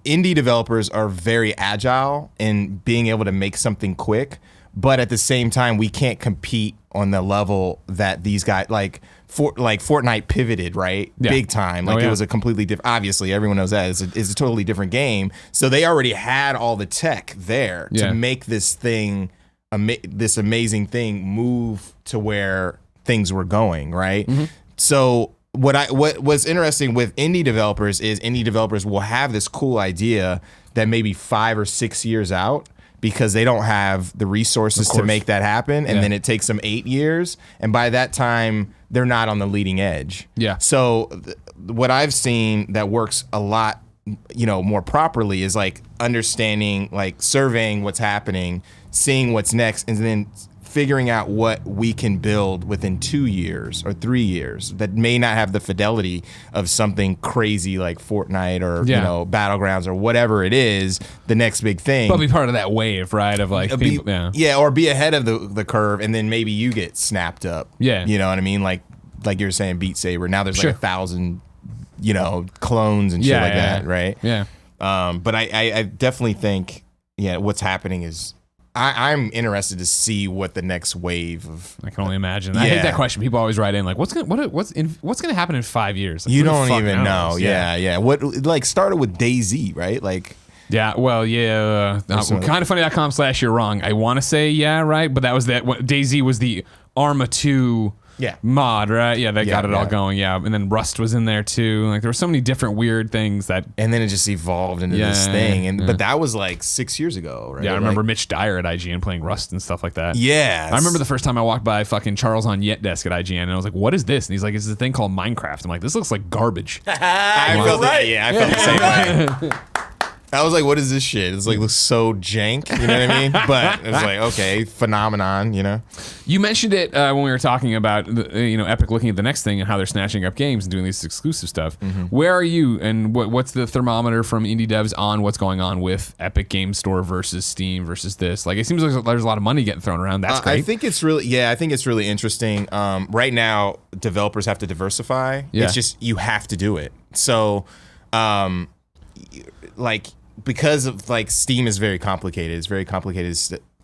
[SPEAKER 2] indie developers are very agile in being able to make something quick. But at the same time, we can't compete on the level that these guys like Fortnite pivoted, right? Yeah. Big time. It was a completely different. Obviously, everyone knows that it's a totally different game. So they already had all the tech there to make this thing, this amazing thing, move to where things were going, right? Mm-hmm. So what was interesting with indie developers is indie developers will have this cool idea that maybe 5 or 6 years out, because they don't have the resources to make that happen. And then it takes them 8 years. And by that time, they're not on the leading edge. Yeah. So what I've seen that works a lot, more properly is like understanding, like surveying what's happening, seeing what's next, and then figuring out what we can build within 2 years or 3 years that may not have the fidelity of something crazy like Fortnite or Battlegrounds or whatever it is, the next big thing.
[SPEAKER 1] But be part of that wave, right? Of like,
[SPEAKER 2] or be ahead of the curve, and then maybe you get snapped up. Yeah, you know what I mean? Like you were saying, Beat Saber. Now there's like 1,000, clones and shit like that, right? Yeah. But I definitely think, what's happening is. I'm interested to see what the next wave of.
[SPEAKER 1] I can only imagine. I hate that question. People always write in like, "What's gonna happen in 5 years?" Like,
[SPEAKER 2] you don't even know. Yeah. What started with DayZ, right? Like.
[SPEAKER 1] Yeah. Well, yeah. Kindoffunny.com/you're wrong. I want to say right, but that was that. DayZ was the Arma 2. Mod, right? Yeah, that got it all going. Yeah, and then Rust was in there too. Like there were so many different weird things that.
[SPEAKER 2] And then it just evolved into this thing. But that was like 6 years ago, right?
[SPEAKER 1] Yeah, I remember Mitch Dyer at IGN playing Rust and stuff like that.
[SPEAKER 2] Yeah,
[SPEAKER 1] I remember the first time I walked by fucking Charles on Yet Desk at IGN, and I was like, "What is this?" And he's like, "It's a thing called Minecraft." I'm like, "This looks like garbage."
[SPEAKER 2] I felt the same way. I was like, what is this shit? It's like, looks so jank, you know what I mean? But it's like, okay, phenomenon,
[SPEAKER 1] You mentioned it when we were talking about, Epic looking at the next thing and how they're snatching up games and doing this exclusive stuff. Mm-hmm. Where are you, and what's the thermometer from indie devs on what's going on with Epic Game Store versus Steam versus this? Like, it seems like there's a lot of money getting thrown around. That's great.
[SPEAKER 2] I think it's really interesting. Right now, developers have to diversify. Yeah. It's just, you have to do it. So, because of Steam is very complicated. It's very complicated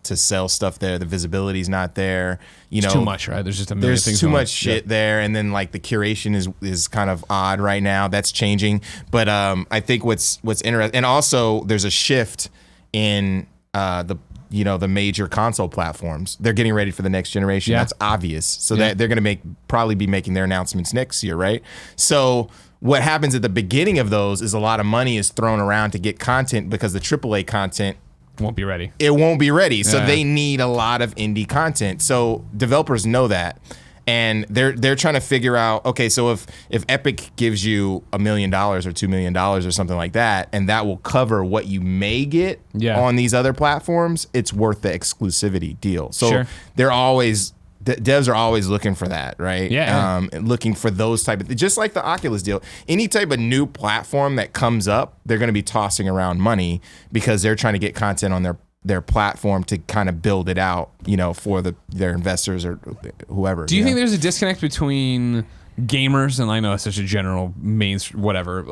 [SPEAKER 2] to sell stuff there. The visibility's not there. You know,
[SPEAKER 1] Too much, right? There's just a million
[SPEAKER 2] there's
[SPEAKER 1] things
[SPEAKER 2] too
[SPEAKER 1] going on.
[SPEAKER 2] much shit there, and then like the curation is kind of odd right now. That's changing, but I think what's interesting, and also there's a shift in the major console platforms. They're getting ready for the next generation.
[SPEAKER 1] Yeah.
[SPEAKER 2] That's obvious. So that they're going to probably be making their announcements next year, right? So what happens at the beginning of those is a lot of money is thrown around to get content because the AAA content
[SPEAKER 1] Won't be ready.
[SPEAKER 2] it won't be ready. So
[SPEAKER 1] Yeah.
[SPEAKER 2] they need a lot of indie content. So developers know that. And they're trying to figure out, okay, so if Epic gives you $1 million or $2 million or something like that, and that will cover what you may get on these other platforms, it's worth the exclusivity deal. So they're always devs are always looking for that, right?
[SPEAKER 1] Yeah.
[SPEAKER 2] Looking for those type of, just like the Oculus deal. Any type of new platform that comes up, they're going to be tossing around money because they're trying to get content on their platform to kind of build it out, for their investors or whoever.
[SPEAKER 1] Do you think there's a disconnect between gamers, and I know it's such a general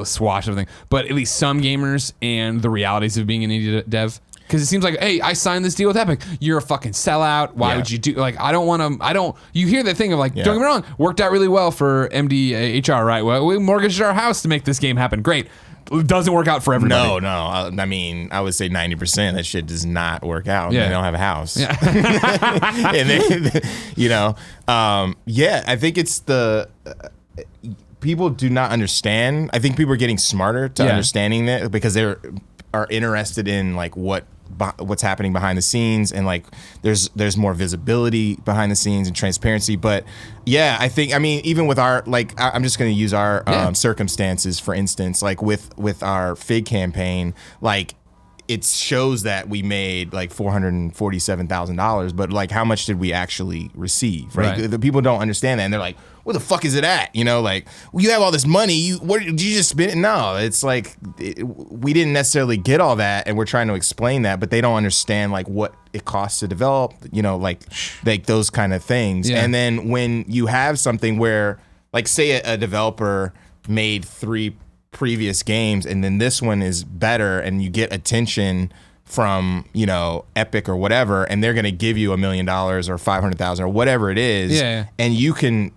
[SPEAKER 1] swash of thing, but at least some gamers and the realities of being an indie dev? Because it seems like, hey, I signed this deal with Epic. You're a fucking sellout. Why would you do, you hear that thing of like, don't get me wrong, worked out really well for MDHR, right? Well, we mortgaged our house to make this game happen. Great. It doesn't work out for everybody.
[SPEAKER 2] No. I mean, I would say 90% that shit does not work out.
[SPEAKER 1] Yeah.
[SPEAKER 2] They don't have a house.
[SPEAKER 1] Yeah.
[SPEAKER 2] And then, I think it's people do not understand. I think people are getting smarter to understanding that because they are interested in like what's happening behind the scenes, and like there's more visibility behind the scenes and transparency. But I think, even with our, like, I'm just going to use our circumstances, for instance, like with our Fig campaign, like it shows that we made like $447,000, but like how much did we actually receive, right? The people don't understand that, and they're like, where the fuck is it at? Like, well, you have all this money, did you just spend it? No, it's like we didn't necessarily get all that, and we're trying to explain that, but they don't understand like what it costs to develop, like those kind of things. And then when you have something where, like, say a developer made 3 previous games and then this one is better, and you get attention from Epic or whatever, and they're going to give you $1 million or $500,000 or whatever it is, and you can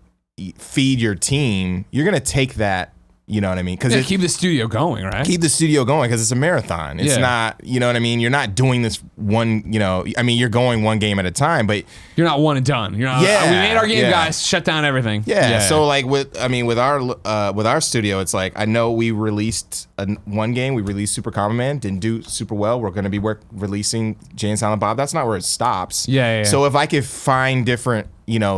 [SPEAKER 2] feed your team, you're going to take that. You know what I mean? Because
[SPEAKER 1] keep the studio going, right?
[SPEAKER 2] Keep the studio going, because it's a marathon. It's not, you know what I mean? You're not doing this one, you're going one game at a time, but
[SPEAKER 1] you're not one and done. You're not. We made our game, guys. Shut down everything.
[SPEAKER 2] So like with our studio, it's like, I know we released one game. We released Super Common Man, didn't do super well. We're going to be releasing Jay and Silent Bob. That's not where it stops. So if I could find different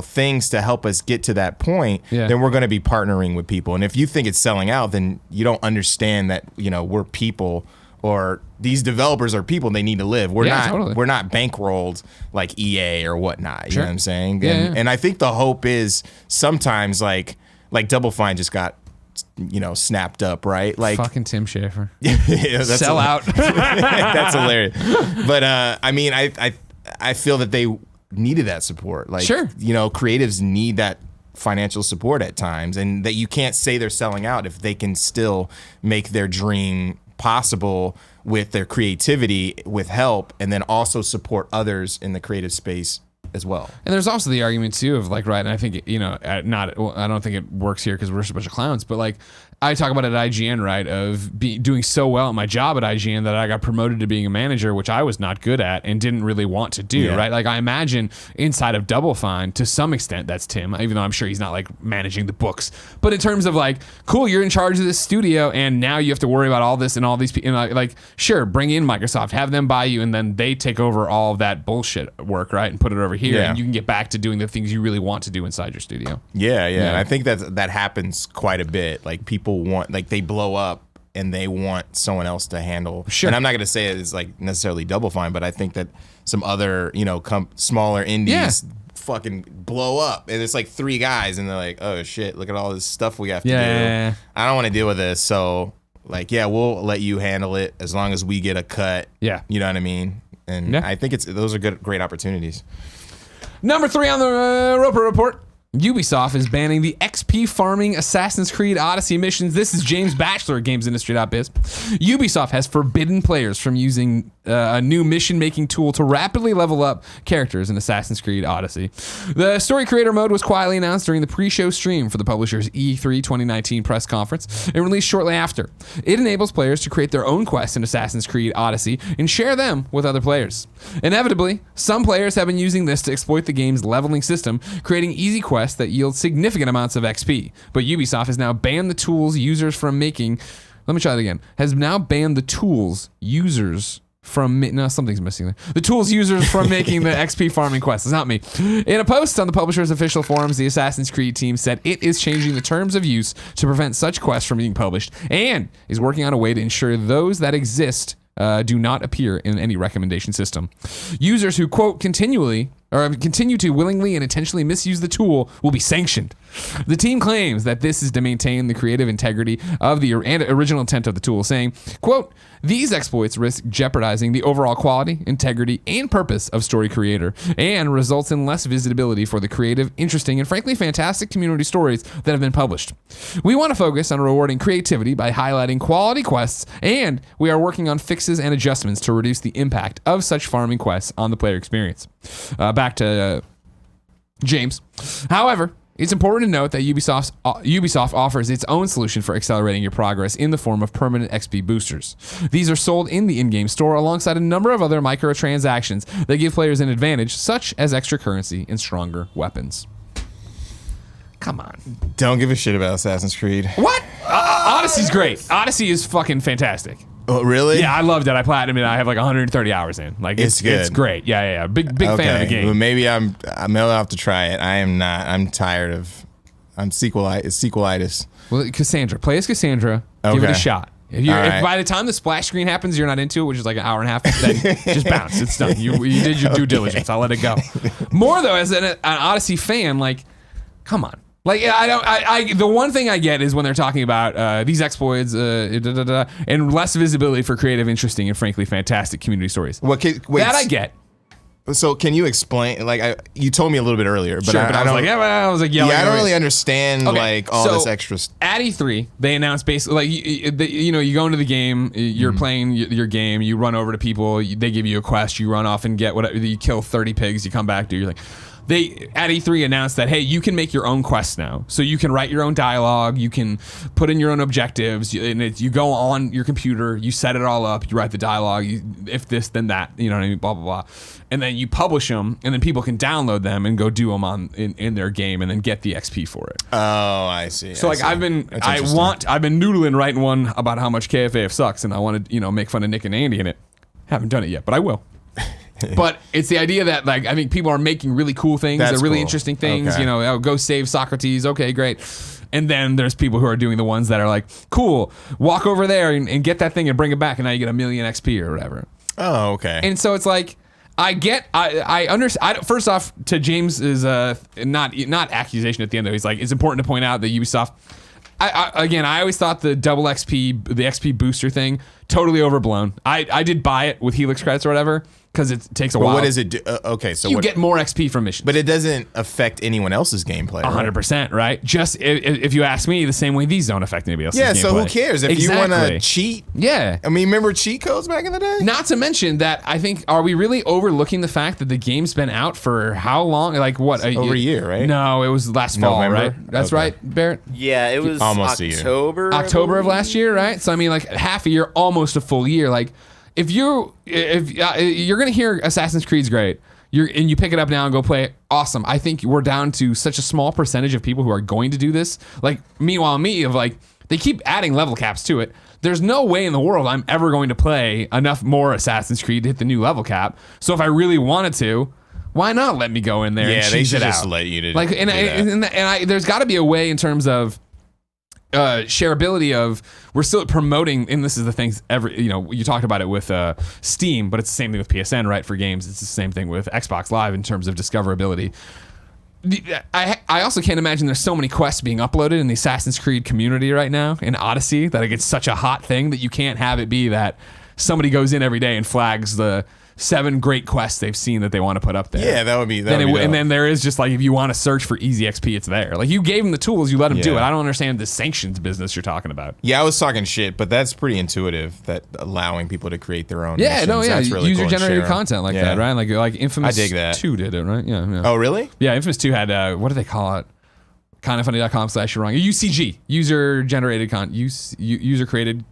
[SPEAKER 2] things to help us get to that point, then we're going to be partnering with people. And if you think it's selling out, then you don't understand that, we're people, or these developers are people, and they need to live. We're not bankrolled like EA or whatnot. You know what I'm saying? And I think the hope is sometimes like Double Fine just got, snapped up, right? Like
[SPEAKER 1] fucking Tim Schafer.
[SPEAKER 2] That's
[SPEAKER 1] sell out.
[SPEAKER 2] That's hilarious. But I feel that they needed that support. Like, creatives need that financial support at times, and that you can't say they're selling out if they can still make their dream possible with their creativity, with help, and then also support others in the creative space as well.
[SPEAKER 1] And there's also the argument too of like, right, and I think I don't think it works here because we're just a bunch of clowns, but like I talk about it at IGN, right, of doing so well at my job at IGN that I got promoted to being a manager, which I was not good at and didn't really want to do, right? Like I imagine inside of Double Fine, to some extent, that's Tim, even though I'm sure he's not like managing the books. But in terms of like, cool, you're in charge of this studio, and now you have to worry about all this and all these people. Like, sure, bring in Microsoft, have them buy you, and then they take over all of that bullshit work, right, and put it over here, and you can get back to doing the things you really want to do inside your studio.
[SPEAKER 2] And I think that happens quite a bit. Like people want, like they blow up and they want someone else to handle. And I'm not going to say it's like necessarily Double Fine, but I think that some other, smaller indies fucking blow up, and it's like 3 guys, and they're like, oh shit, look at all this stuff we have to do. I don't want to deal with this. So like, we'll let you handle it as long as we get a cut. You know what I mean? And I think those are great opportunities.
[SPEAKER 1] Number 3 on the Roper Report. Ubisoft is banning the XP farming Assassin's Creed Odyssey missions. This is James Batchelor at GamesIndustry.biz. Ubisoft has forbidden players from using a new mission-making tool to rapidly level up characters in Assassin's Creed Odyssey. The story creator mode was quietly announced during the pre-show stream for the publisher's E3 2019 press conference and released shortly after. It enables players to create their own quests in Assassin's Creed Odyssey and share them with other players. Inevitably, some players have been using this to exploit the game's leveling system, creating easy quests that yield significant amounts of XP. But Ubisoft has now banned the tools users from making... Let me try that again. Has now banned the tools users from... No, something's missing there. The tools users from making the XP farming quests. It's not me. In a post on the publisher's official forums, the Assassin's Creed team said it is changing the terms of use to prevent such quests from being published and is working on a way to ensure those that exist do not appear in any recommendation system. Users who, quote, continue to willingly and intentionally misuse the tool will be sanctioned. The team claims that this is to maintain the creative integrity of the original intent of the tool, saying, quote, these exploits risk jeopardizing the overall quality, integrity, and purpose of story creator and results in less visibility for the creative, interesting, and frankly fantastic community stories that have been published. We want to focus on rewarding creativity by highlighting quality quests, and we are working on fixes and adjustments to reduce the impact of such farming quests on the player experience. Back to James. However, it's important to note that Ubisoft offers its own solution for accelerating your progress in the form of permanent XP boosters. These are sold in the in-game store alongside a number of other microtransactions that give players an advantage, such as extra currency and stronger weapons. Come on.
[SPEAKER 2] Don't give a shit about Assassin's Creed.
[SPEAKER 1] What? Odyssey's great. Odyssey is fucking fantastic.
[SPEAKER 2] Oh, really?
[SPEAKER 1] Yeah, I loved it. I platinumed it. I have like 130 hours in. Like it's good. It's great. Yeah. Big fan of the game.
[SPEAKER 2] Well, maybe I'll have to try it. I am not. I'm tired of. It's sequelitis.
[SPEAKER 1] Well, Cassandra. Play as Cassandra. Give it a shot. If by the time the splash screen happens, you're not into it, which is like an hour and a half, then just bounce. It's done. You did your due diligence. I'll let it go. More though, as an Odyssey fan, like, come on. Like the one thing I get is when they're talking about these exploits and less visibility for creative, interesting, and frankly fantastic community stories. That I get.
[SPEAKER 2] So can you explain? Like you told me a little bit earlier, but
[SPEAKER 1] sure, I was like,
[SPEAKER 2] I don't really understand like all this extra.
[SPEAKER 1] At E3, they announced basically like you go into the game, you're playing your game, you run over to people, they give you a quest, you run off and get whatever, you kill 30 pigs, you come back, you're like. They at E3 announced that, hey, you can make your own quests now. So you can write your own dialogue, you can put in your own objectives, and you go on your computer, you set it all up, you write the dialogue, if this, then that, you know what I mean, blah, blah, blah. And then you publish them, and then people can download them and go do them in their game and then get the XP for it.
[SPEAKER 2] Oh, I see.
[SPEAKER 1] So I've been noodling writing one about how much KFAF sucks, and I want to, make fun of Nick and Andy in it. Haven't done it yet, but I will. But it's the idea that like I think people are making really cool things, they're really interesting things. Okay. Go save Socrates. Okay, great. And then there's people who are doing the ones that are like, cool, walk over there and get that thing and bring it back, and now you get 1 million XP or whatever.
[SPEAKER 2] Oh, okay.
[SPEAKER 1] And so it's like I understand. First off, to James's not accusation at the end though, he's like, it's important to point out that Ubisoft. I always thought the double XP, the XP booster thing, totally overblown. I did buy it with Helix credits or whatever because it takes a while.
[SPEAKER 2] What does it do? Okay, so
[SPEAKER 1] you get more XP from missions,
[SPEAKER 2] but it doesn't affect anyone else's gameplay.
[SPEAKER 1] 100%, right? Just if you ask me, the same way these don't affect anybody else's gameplay.
[SPEAKER 2] Yeah, so who cares if you want to cheat?
[SPEAKER 1] Yeah,
[SPEAKER 2] I mean, remember cheat codes back in the day?
[SPEAKER 1] Not to mention that I think, are we really overlooking the fact that the game's been out for how long? Like what?
[SPEAKER 2] Over a year, right?
[SPEAKER 1] No, it was last fall,
[SPEAKER 2] November?
[SPEAKER 1] right? That's right, Barrett.
[SPEAKER 3] Yeah, it was
[SPEAKER 2] almost
[SPEAKER 3] October.
[SPEAKER 1] October of last year, right? So I mean, like half a year, almost a full year. Like if you're gonna hear Assassin's Creed's great, and you pick it up now and go play it, awesome. I think we're down to such a small percentage of people who are going to do this. Like meanwhile, they keep adding level caps to it. There's no way in the world I'm ever going to play enough more Assassin's Creed to hit the new level cap. So if I really wanted to, why not let me go in there and cheese it out?
[SPEAKER 2] Yeah, they should just let you do
[SPEAKER 1] like, and there's got to be a way in terms of shareability of, we're still promoting, and this is the things you talked about it with Steam, but it's the same thing with PSN, right? For games, it's the same thing with Xbox Live in terms of discoverability. I also can't imagine there's so many quests being uploaded in the Assassin's Creed community right now in Odyssey that it gets such a hot thing that you can't have it be that somebody goes in every day and flags the 7 great quests they've seen that they want to put up there.
[SPEAKER 2] Yeah, that would be.
[SPEAKER 1] And then there is just like, if you want to search for easy XP, it's there. Like, you gave them the tools, you let them do it. I don't understand the sanctions business you're talking about.
[SPEAKER 2] Yeah, I was talking shit, but that's pretty intuitive. That allowing people to create their own.
[SPEAKER 1] Yeah,
[SPEAKER 2] missions. That's really
[SPEAKER 1] user
[SPEAKER 2] cool
[SPEAKER 1] generated content like that, right? Like Infamous
[SPEAKER 2] I dig that.
[SPEAKER 1] 2 did it, right? Yeah.
[SPEAKER 2] Oh, really?
[SPEAKER 1] Yeah, Infamous 2 had what do they call it? Kindoffunny.com/wrong. UCG, user generated user created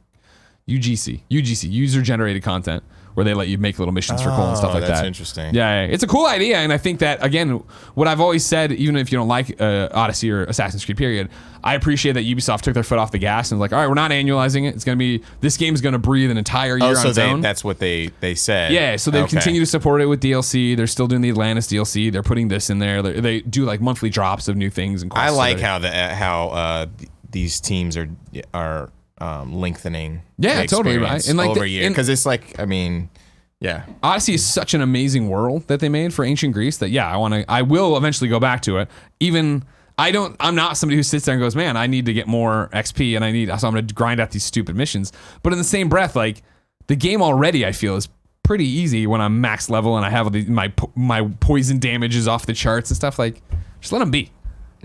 [SPEAKER 1] UGC, user generated content, where they let you make little missions for cool and stuff like that.
[SPEAKER 2] That's interesting.
[SPEAKER 1] Yeah, it's a cool idea, and I think that, again, what I've always said, even if you don't like Odyssey or Assassin's Creed period, I appreciate that Ubisoft took their foot off the gas and was like, all right, we're not annualizing it. It's going to be, this game's going to breathe an entire year on its own.
[SPEAKER 2] That's what they said.
[SPEAKER 1] Yeah, so they continue to support it with DLC. They're still doing the Atlantis DLC. They're putting this in there. They do like monthly drops of new things and quests.
[SPEAKER 2] I like how these teams are lingthening.
[SPEAKER 1] Yeah, totally right.
[SPEAKER 2] And like over a year, because it's like, I mean, yeah.
[SPEAKER 1] Odyssey is such an amazing world that they made for ancient Greece that I will eventually go back to it. I'm not somebody who sits there and goes, man, I need to get more XP and so I'm going to grind out these stupid missions. But in the same breath, like, the game already, I feel, is pretty easy when I'm max level and I have my poison damage is off the charts and stuff. Like, just let them be.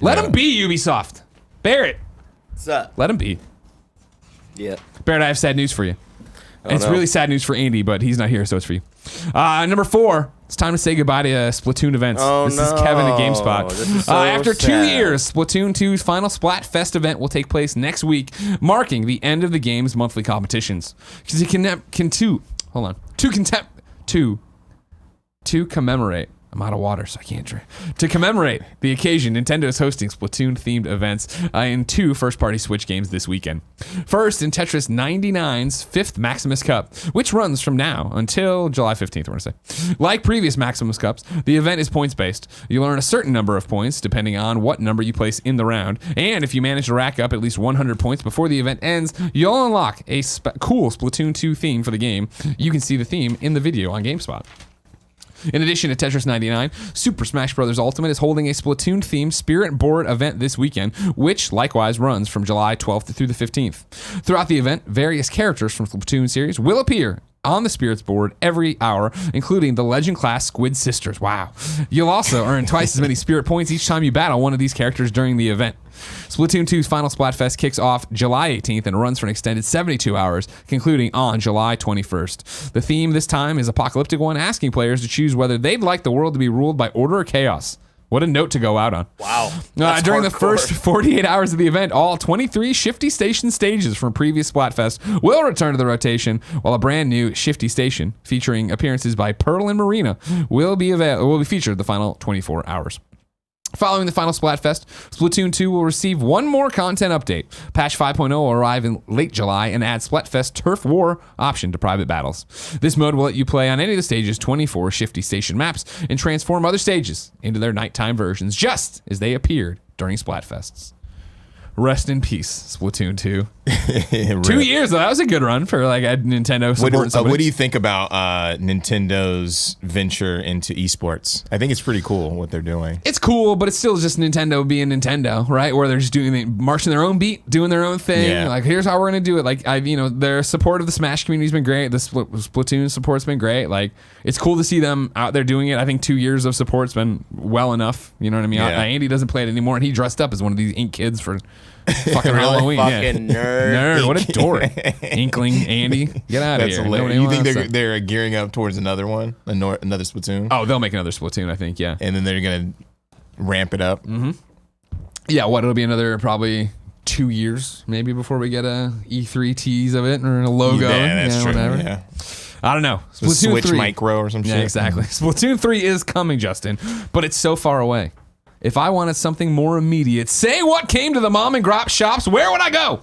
[SPEAKER 1] Let them be, Ubisoft. Barrett.
[SPEAKER 3] What's up?
[SPEAKER 1] Let them be.
[SPEAKER 3] Yeah.
[SPEAKER 1] Barrett, I have sad news for you. It's
[SPEAKER 3] no.
[SPEAKER 1] really sad news for Andy, but he's not here, so it's for you. Number 4, it's time to say goodbye to Splatoon events. This is Kevin at GameSpot.
[SPEAKER 3] This is so
[SPEAKER 1] after 2
[SPEAKER 3] sad.
[SPEAKER 1] years, Splatoon 2's final Splatfest event will take place next week, marking the end of the game's monthly competitions. To commemorate. I'm out of water, so I can't drink. To commemorate the occasion, Nintendo is hosting Splatoon-themed events in 2 first-party Switch games this weekend. First, in Tetris 99's 5th Maximus Cup, which runs from now until July 15th, I want to say. Like previous Maximus Cups, the event is points-based. You earn a certain number of points, depending on what number you place in the round, and if you manage to rack up at least 100 points before the event ends, you'll unlock a cool Splatoon 2 theme for the game. You can see the theme in the video on GameSpot. In addition to Tetris 99, Super Smash Bros. Ultimate is holding a Splatoon-themed Spirit Board event this weekend, which likewise runs from July 12th through the 15th. Throughout the event, various characters from the Splatoon series will appear on the Spirits board every hour, including the Legend-class Squid Sisters. Wow. You'll also earn twice as many Spirit points each time you battle one of these characters during the event. Splatoon 2's final Splatfest kicks off July 18th and runs for an extended 72 hours, concluding on July 21st. The theme this time is Apocalyptic One, asking players to choose whether they'd like the world to be ruled by order or chaos. What a note to go out on.
[SPEAKER 3] Wow.
[SPEAKER 1] During the first 48 hours of the event, all 23 Shifty Station stages from previous Splatfest will return to the rotation, while a brand new Shifty Station, featuring appearances by Pearl and Marina, will be featured the final 24 hours. Following the final Splatfest, Splatoon 2 will receive one more content update. Patch 5.0 will arrive in late July and add Splatfest Turf War option to private battles. This mode will let you play on any of the stage's 24 Shifty Station maps and transform other stages into their nighttime versions, just as they appeared during Splatfests. Rest in peace, Splatoon 2. 2 years, though. That was a good run for like a Nintendo support.
[SPEAKER 2] What do you think about Nintendo's venture into esports? I think it's pretty cool what they're doing.
[SPEAKER 1] It's cool, but it's still just Nintendo being Nintendo, right? Where they're just marching their own beat, doing their own thing.
[SPEAKER 2] Yeah.
[SPEAKER 1] Like, here's how we're gonna do it. Like, their support of the Smash community's been great. The Splatoon support's been great. Like, it's cool to see them out there doing it. I think 2 years of support's been well enough. You know what I mean?
[SPEAKER 2] Yeah.
[SPEAKER 1] Andy doesn't play it anymore, and he dressed up as one of these ink kids for fucking Halloween.
[SPEAKER 3] Fucking nerd.
[SPEAKER 1] What a dork. Inkling Andy. Get out of
[SPEAKER 2] That's
[SPEAKER 1] here.
[SPEAKER 2] hilarious.
[SPEAKER 1] Nobody
[SPEAKER 2] You think
[SPEAKER 1] wants
[SPEAKER 2] they're gearing up towards another one, another Splatoon?
[SPEAKER 1] Oh, they'll make another Splatoon, I think, yeah.
[SPEAKER 2] And then they're gonna ramp it up.
[SPEAKER 1] Mm-hmm. Yeah, it'll be another probably 2 years maybe before we get a E3 tease of it or a logo.
[SPEAKER 2] Yeah, that's true.
[SPEAKER 1] Whatever.
[SPEAKER 2] Yeah.
[SPEAKER 1] I don't know.
[SPEAKER 2] The
[SPEAKER 1] Splatoon
[SPEAKER 2] Switch
[SPEAKER 1] 3.
[SPEAKER 2] Micro or some shit.
[SPEAKER 1] Yeah, exactly. Splatoon 3 is coming, Justin, but it's so far away. If I wanted something more immediate, say what came to the mom and grop shops, where would I go?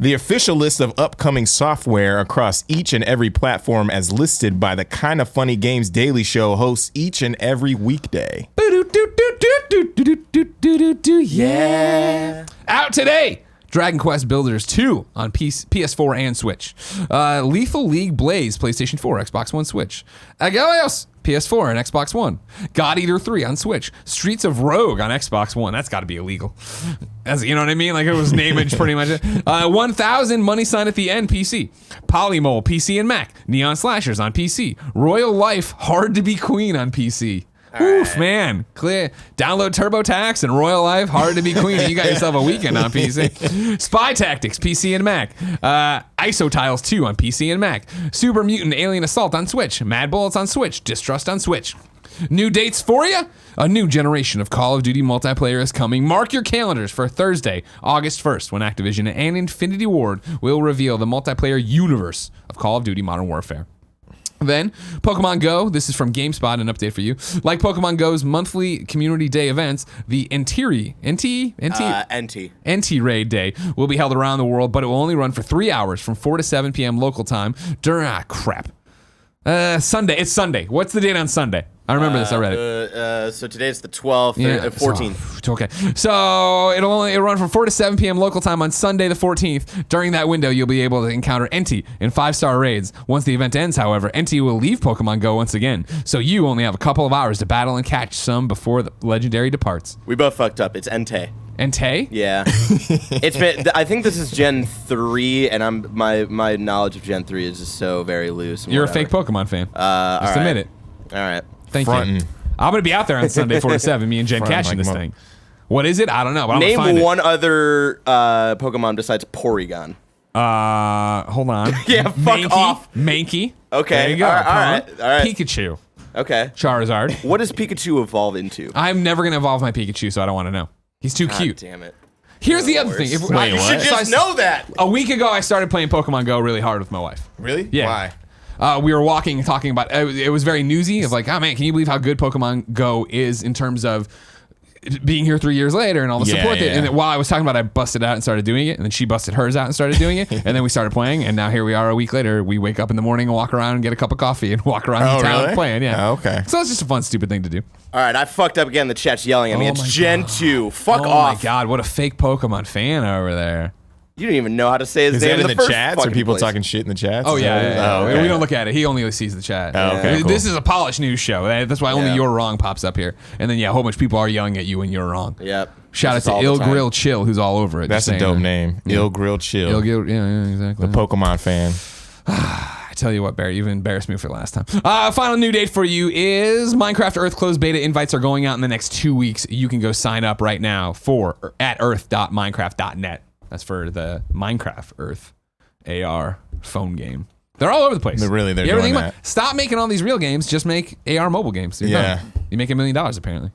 [SPEAKER 2] The official list of upcoming software across each and every platform as listed by the Kinda Funny Games Daily Show hosts each and every weekday.
[SPEAKER 1] Yeah. Out today. Dragon Quest Builders 2 on PS4 and Switch. Lethal League Blaze, PlayStation 4, Xbox One, Switch. Agelios, PS4 and Xbox One. God Eater 3 on Switch. Streets of Rogue on Xbox One. That's got to be illegal. You know what I mean? Like, it was nameage pretty much. 1000 money sign at the end, PC. Polymole, PC and Mac. Neon Slashers on PC. Royal Life, Hard to be Queen on PC. Oof, man. Clear. Download TurboTax and Royal Life, Hard to be Queen. You got yourself a weekend on PC. Spy Tactics, PC and Mac. ISO Tiles 2 on PC and Mac. Super Mutant Alien Assault on Switch. Mad Bullets on Switch. Distrust on Switch. New dates for you? A new generation of Call of Duty multiplayer is coming. Mark your calendars for Thursday, August 1st, when Activision and Infinity Ward will reveal the multiplayer universe of Call of Duty Modern Warfare. Then, Pokemon Go, this is from GameSpot, an update for you. Like Pokemon Go's monthly Community Day events, the NT Raid Day will be held around the world, but it will only run for 3 hours from 4 to 7 p.m. local time during, Sunday. It's Sunday. What's the date on Sunday? I remember this. I read it.
[SPEAKER 3] So today's the 12th, 14th.
[SPEAKER 1] Okay. So it'll run from 4 to 7 p.m. local time on Sunday the 14th. During that window, you'll be able to encounter NT in 5-star raids. Once the event ends, however, NT will leave Pokemon Go once again. So you only have a couple of hours to battle and catch some before the legendary departs.
[SPEAKER 3] We both fucked up. It's Entei.
[SPEAKER 1] Entei?
[SPEAKER 3] Yeah. It's been. I think this is Gen 3, and my knowledge of Gen 3 is just so very loose. And
[SPEAKER 1] You're
[SPEAKER 3] whatever.
[SPEAKER 1] a fake Pokemon fan.
[SPEAKER 3] Just
[SPEAKER 1] admit it.
[SPEAKER 3] All right.
[SPEAKER 1] Thank you. I'm going to be out there on Sunday 4 to 7, me and Jen catching this thing. What is it? I don't know. But
[SPEAKER 3] Name one other Pokemon besides Porygon.
[SPEAKER 1] Hold on.
[SPEAKER 3] Yeah, fuck off.
[SPEAKER 1] Mankey.
[SPEAKER 3] Okay.
[SPEAKER 1] There you go.
[SPEAKER 3] All right.
[SPEAKER 1] Pikachu.
[SPEAKER 3] Okay.
[SPEAKER 1] Charizard.
[SPEAKER 3] What does Pikachu evolve into?
[SPEAKER 1] I'm never going to evolve my Pikachu, so I don't want to know. He's too cute.
[SPEAKER 3] Damn it.
[SPEAKER 1] Here's the other thing.
[SPEAKER 3] You should just know that.
[SPEAKER 1] A week ago, I started playing Pokemon Go really hard with my wife.
[SPEAKER 2] Really?
[SPEAKER 1] Yeah.
[SPEAKER 2] Why?
[SPEAKER 1] We were walking, talking about it was very newsy of like, oh man, can you believe how good Pokemon Go is in terms of being here 3 years later and all the support that, and while I was talking about it, I busted out and started doing it, and then she busted hers out and started doing it, and then we started playing, and now here we are a week later. We wake up in the morning and walk around and get a cup of coffee and walk around the town playing. Yeah.
[SPEAKER 2] Oh, okay.
[SPEAKER 1] So it's just a fun, stupid thing to do.
[SPEAKER 3] All right, I fucked up again. The chat's yelling at me. It's Gen 2. Fuck off.
[SPEAKER 1] Oh my god, what a fake Pokemon fan over there.
[SPEAKER 3] You don't even know how to say his name
[SPEAKER 2] in
[SPEAKER 3] in
[SPEAKER 2] the
[SPEAKER 3] first
[SPEAKER 2] chats? Are people
[SPEAKER 3] place.
[SPEAKER 2] talking shit in the chats?
[SPEAKER 1] Oh yeah.
[SPEAKER 2] Okay.
[SPEAKER 1] We don't look at it. He only sees the chat.
[SPEAKER 2] Oh, okay, cool.
[SPEAKER 1] This is a polished news show. That's why only
[SPEAKER 3] Yeah.
[SPEAKER 1] "you're wrong" pops up here. And then a whole bunch of people are yelling at you when you're wrong.
[SPEAKER 3] Yep.
[SPEAKER 1] Shout out to Ill Grill Chill, who's all over it.
[SPEAKER 2] That's a dope name. Ill Grill Chill.
[SPEAKER 1] Ill Grill, yeah, exactly.
[SPEAKER 2] The Pokemon fan.
[SPEAKER 1] I tell you what, Barry, you've embarrassed me for the last time. Final new date for you is Minecraft Earth closed beta invites are going out in the next 2 weeks. You can go sign up right now at earth.minecraft.net. That's for the Minecraft Earth AR phone game. They're all over the place.
[SPEAKER 2] They're doing that.
[SPEAKER 1] Stop making all these real games. Just make AR mobile games. You're done. You make $1 million apparently.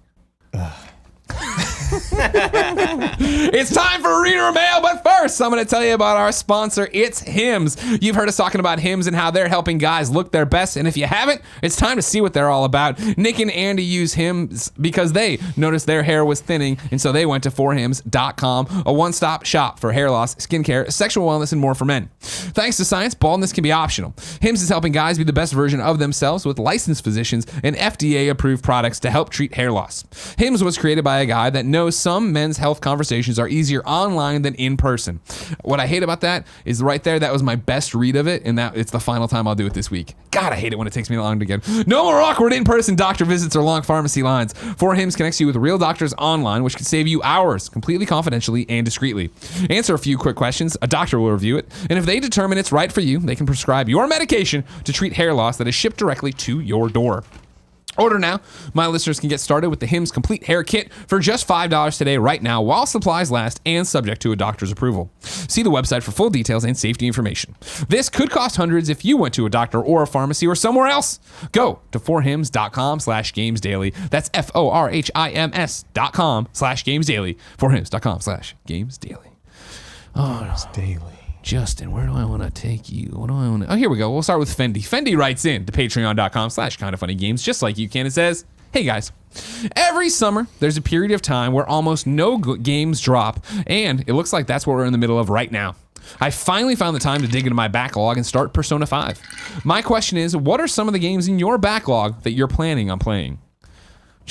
[SPEAKER 1] It's time for reader mail, but first I'm going to tell you about our sponsor. It's Hims. You've heard us talking about Hims and how they're helping guys look their best, and if you haven't, it's time to see what they're all about. Nick and Andy use Hims because they noticed their hair was thinning, and so they went to forhims.com, a one-stop shop for hair loss, skincare, sexual wellness, and more for men. Thanks to science, baldness can be optional. Hims is helping guys be the best version of themselves with licensed physicians and FDA-approved products to help treat hair loss. Hims was created by a guy that knows some men's health conversations are easier online than in person. What I hate about that is right there, that was my best read of it, and that it's the final time I'll do it this week. God, I hate it when it takes me long to get. No more awkward in-person doctor visits or long pharmacy lines. 4Hims connects you with real doctors online, which can save you hours, completely confidentially and discreetly. Answer a few quick questions, a doctor will review it, and if they determine it's right for you, they can prescribe your medication to treat hair loss that is shipped directly to your door. Order now. My listeners can get started with the Hims Complete Hair Kit for just $5 today right now while supplies last and subject to a doctor's approval. See the website for full details and safety information. This could cost hundreds if you went to a doctor or a pharmacy or somewhere else. Go to forhims.com/gamesdaily. That's FORHIMS.com/gamesdaily. Forhims.com/gamesdaily. Oh, it's daily. Justin, where do I want to take you? What do I want to... Oh, here we go. We'll start with Fendyy. Fendyy writes in to patreon.com/kindoffunnygames, just like you can. It says, hey guys, every summer there's a period of time where almost no games drop, and it looks like that's what we're in the middle of right now. I finally found the time to dig into my backlog and start Persona 5. My question is, what are some of the games in your backlog that you're planning on playing?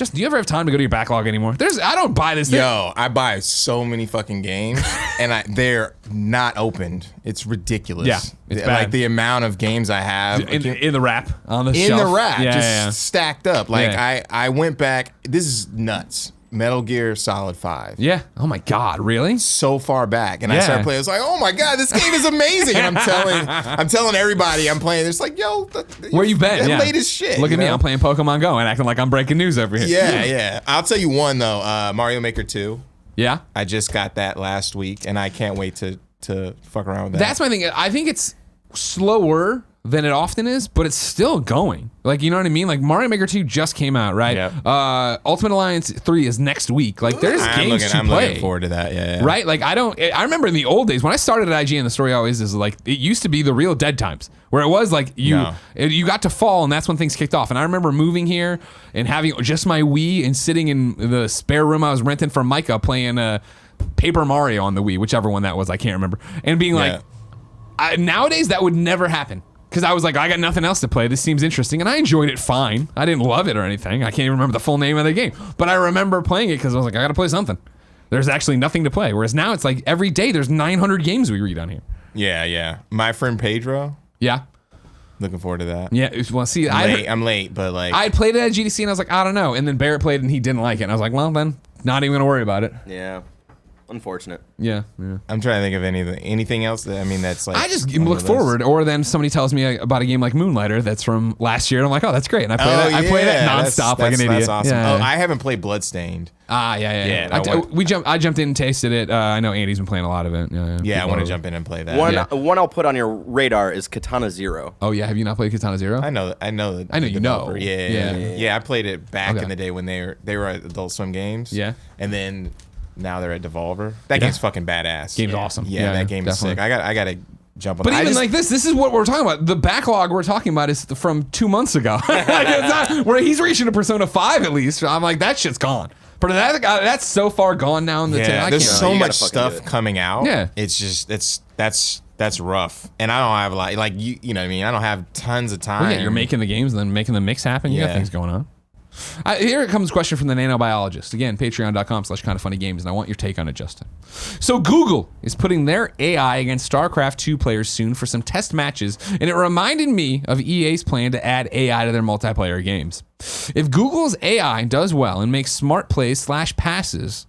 [SPEAKER 1] Just, do you ever have time to go to your backlog anymore? I don't buy this thing.
[SPEAKER 2] Yo, I buy so many fucking games, and they're not opened. It's ridiculous.
[SPEAKER 1] Yeah, it's bad.
[SPEAKER 2] Like the amount of games I have
[SPEAKER 1] in the rack on the
[SPEAKER 2] in
[SPEAKER 1] shelf.
[SPEAKER 2] the rack,
[SPEAKER 1] Yeah,
[SPEAKER 2] just
[SPEAKER 1] yeah.
[SPEAKER 2] stacked up. Like
[SPEAKER 1] Yeah.
[SPEAKER 2] I went back. This is nuts. Metal Gear Solid 5.
[SPEAKER 1] Yeah. Oh my God, really?
[SPEAKER 2] So far back, and I
[SPEAKER 1] Yeah.
[SPEAKER 2] started playing. I was like, "Oh my God, this game is amazing!" And I'm telling everybody I'm playing. It's like, "Yo,
[SPEAKER 1] Where you been?
[SPEAKER 2] that
[SPEAKER 1] Yeah.
[SPEAKER 2] latest shit."
[SPEAKER 1] Look
[SPEAKER 2] you
[SPEAKER 1] at me.
[SPEAKER 2] know?
[SPEAKER 1] I'm playing Pokemon Go and acting like I'm breaking news over here.
[SPEAKER 2] Yeah. I'll tell you one though. Mario Maker 2.
[SPEAKER 1] Yeah.
[SPEAKER 2] I just got that last week, and I can't wait to fuck around with that.
[SPEAKER 1] That's my thing. I think it's slower than it often is, but it's still going. Like, you know what I mean? Like, Mario Maker 2 just came out, right?
[SPEAKER 2] Yep.
[SPEAKER 1] Ultimate Alliance 3 is next week. Like, there's games to
[SPEAKER 2] I'm
[SPEAKER 1] play.
[SPEAKER 2] looking forward to that. Yeah.
[SPEAKER 1] Right? Like, I remember in the old days when I started at IGN, the story always is like, it used to be the real dead times where it was like you got to fall and that's when things kicked off. And I remember moving here and having just my Wii and sitting in the spare room I was renting from Micah playing Paper Mario on the Wii, whichever one that was, I can't remember. And being like, nowadays that would never happen. Because I was like, I got nothing else to play. This seems interesting. And I enjoyed it fine. I didn't love it or anything. I can't even remember the full name of the game. But I remember playing it because I was like, I got to play something. There's actually nothing to play. Whereas now it's like every day there's 900 games we read on here.
[SPEAKER 2] Yeah. My friend Pedro.
[SPEAKER 1] Yeah.
[SPEAKER 2] Looking forward to that.
[SPEAKER 1] Yeah. Well, see,
[SPEAKER 2] I'm late, but like.
[SPEAKER 1] I played it at GDC and I was like, I don't know. And then Barrett played it and he didn't like it. And I was like, well, then not even going to worry about it.
[SPEAKER 3] Yeah. Unfortunate.
[SPEAKER 1] Yeah.
[SPEAKER 2] I'm trying to think of anything else that's like.
[SPEAKER 1] I just
[SPEAKER 2] on the
[SPEAKER 1] look
[SPEAKER 2] list.
[SPEAKER 1] forward, or then somebody tells me about a game like Moonlighter that's from last year, and I'm like, oh, that's great. And I played it nonstop like an idiot.
[SPEAKER 2] That's awesome.
[SPEAKER 1] Yeah.
[SPEAKER 2] Oh, I haven't played Bloodstained.
[SPEAKER 1] Yeah.
[SPEAKER 2] Yeah,
[SPEAKER 1] I jumped in and tasted it. I know Andy's been playing a lot of it.
[SPEAKER 2] Yeah, I want to jump in and play that.
[SPEAKER 3] One I'll put on your radar is Katana Zero.
[SPEAKER 1] Oh yeah, have you not played Katana Zero?
[SPEAKER 2] I know.
[SPEAKER 1] I know you
[SPEAKER 2] developer.
[SPEAKER 1] know.
[SPEAKER 2] Yeah. I played it back
[SPEAKER 1] Okay.
[SPEAKER 2] in the day when they were at Adult Swim Games.
[SPEAKER 1] Yeah.
[SPEAKER 2] And then now they're at Devolver. That game's fucking badass.
[SPEAKER 1] Game's awesome.
[SPEAKER 2] Yeah, that game
[SPEAKER 1] definitely.
[SPEAKER 2] is sick. I gotta jump on.
[SPEAKER 1] But
[SPEAKER 2] I
[SPEAKER 1] even
[SPEAKER 2] just-
[SPEAKER 1] like this is what we're talking about. The backlog we're talking about is from 2 months ago. Like, it's not, where he's reaching a Persona 5 at least. I'm like, that shit's gone. But that's so far gone now in the
[SPEAKER 2] yeah,
[SPEAKER 1] I
[SPEAKER 2] there's
[SPEAKER 1] can't-
[SPEAKER 2] so
[SPEAKER 3] you
[SPEAKER 2] much
[SPEAKER 3] gotta fucking do
[SPEAKER 2] stuff
[SPEAKER 3] it.
[SPEAKER 2] coming out.
[SPEAKER 1] Yeah.
[SPEAKER 2] It's just that's rough, and I don't have like you know what I mean. I don't have tons of time.
[SPEAKER 1] Well, yeah, you're making the games and then making the mix happen. You got
[SPEAKER 2] Yeah.
[SPEAKER 1] things going on. Here comes a question from the Nano Biologist. Again, patreon.com/kindoffunnygames, and I want your take on it, Justin. So Google is putting their AI against StarCraft 2 players soon for some test matches, and it reminded me of EA's plan to add AI to their multiplayer games. If Google's AI does well and makes smart plays /passes,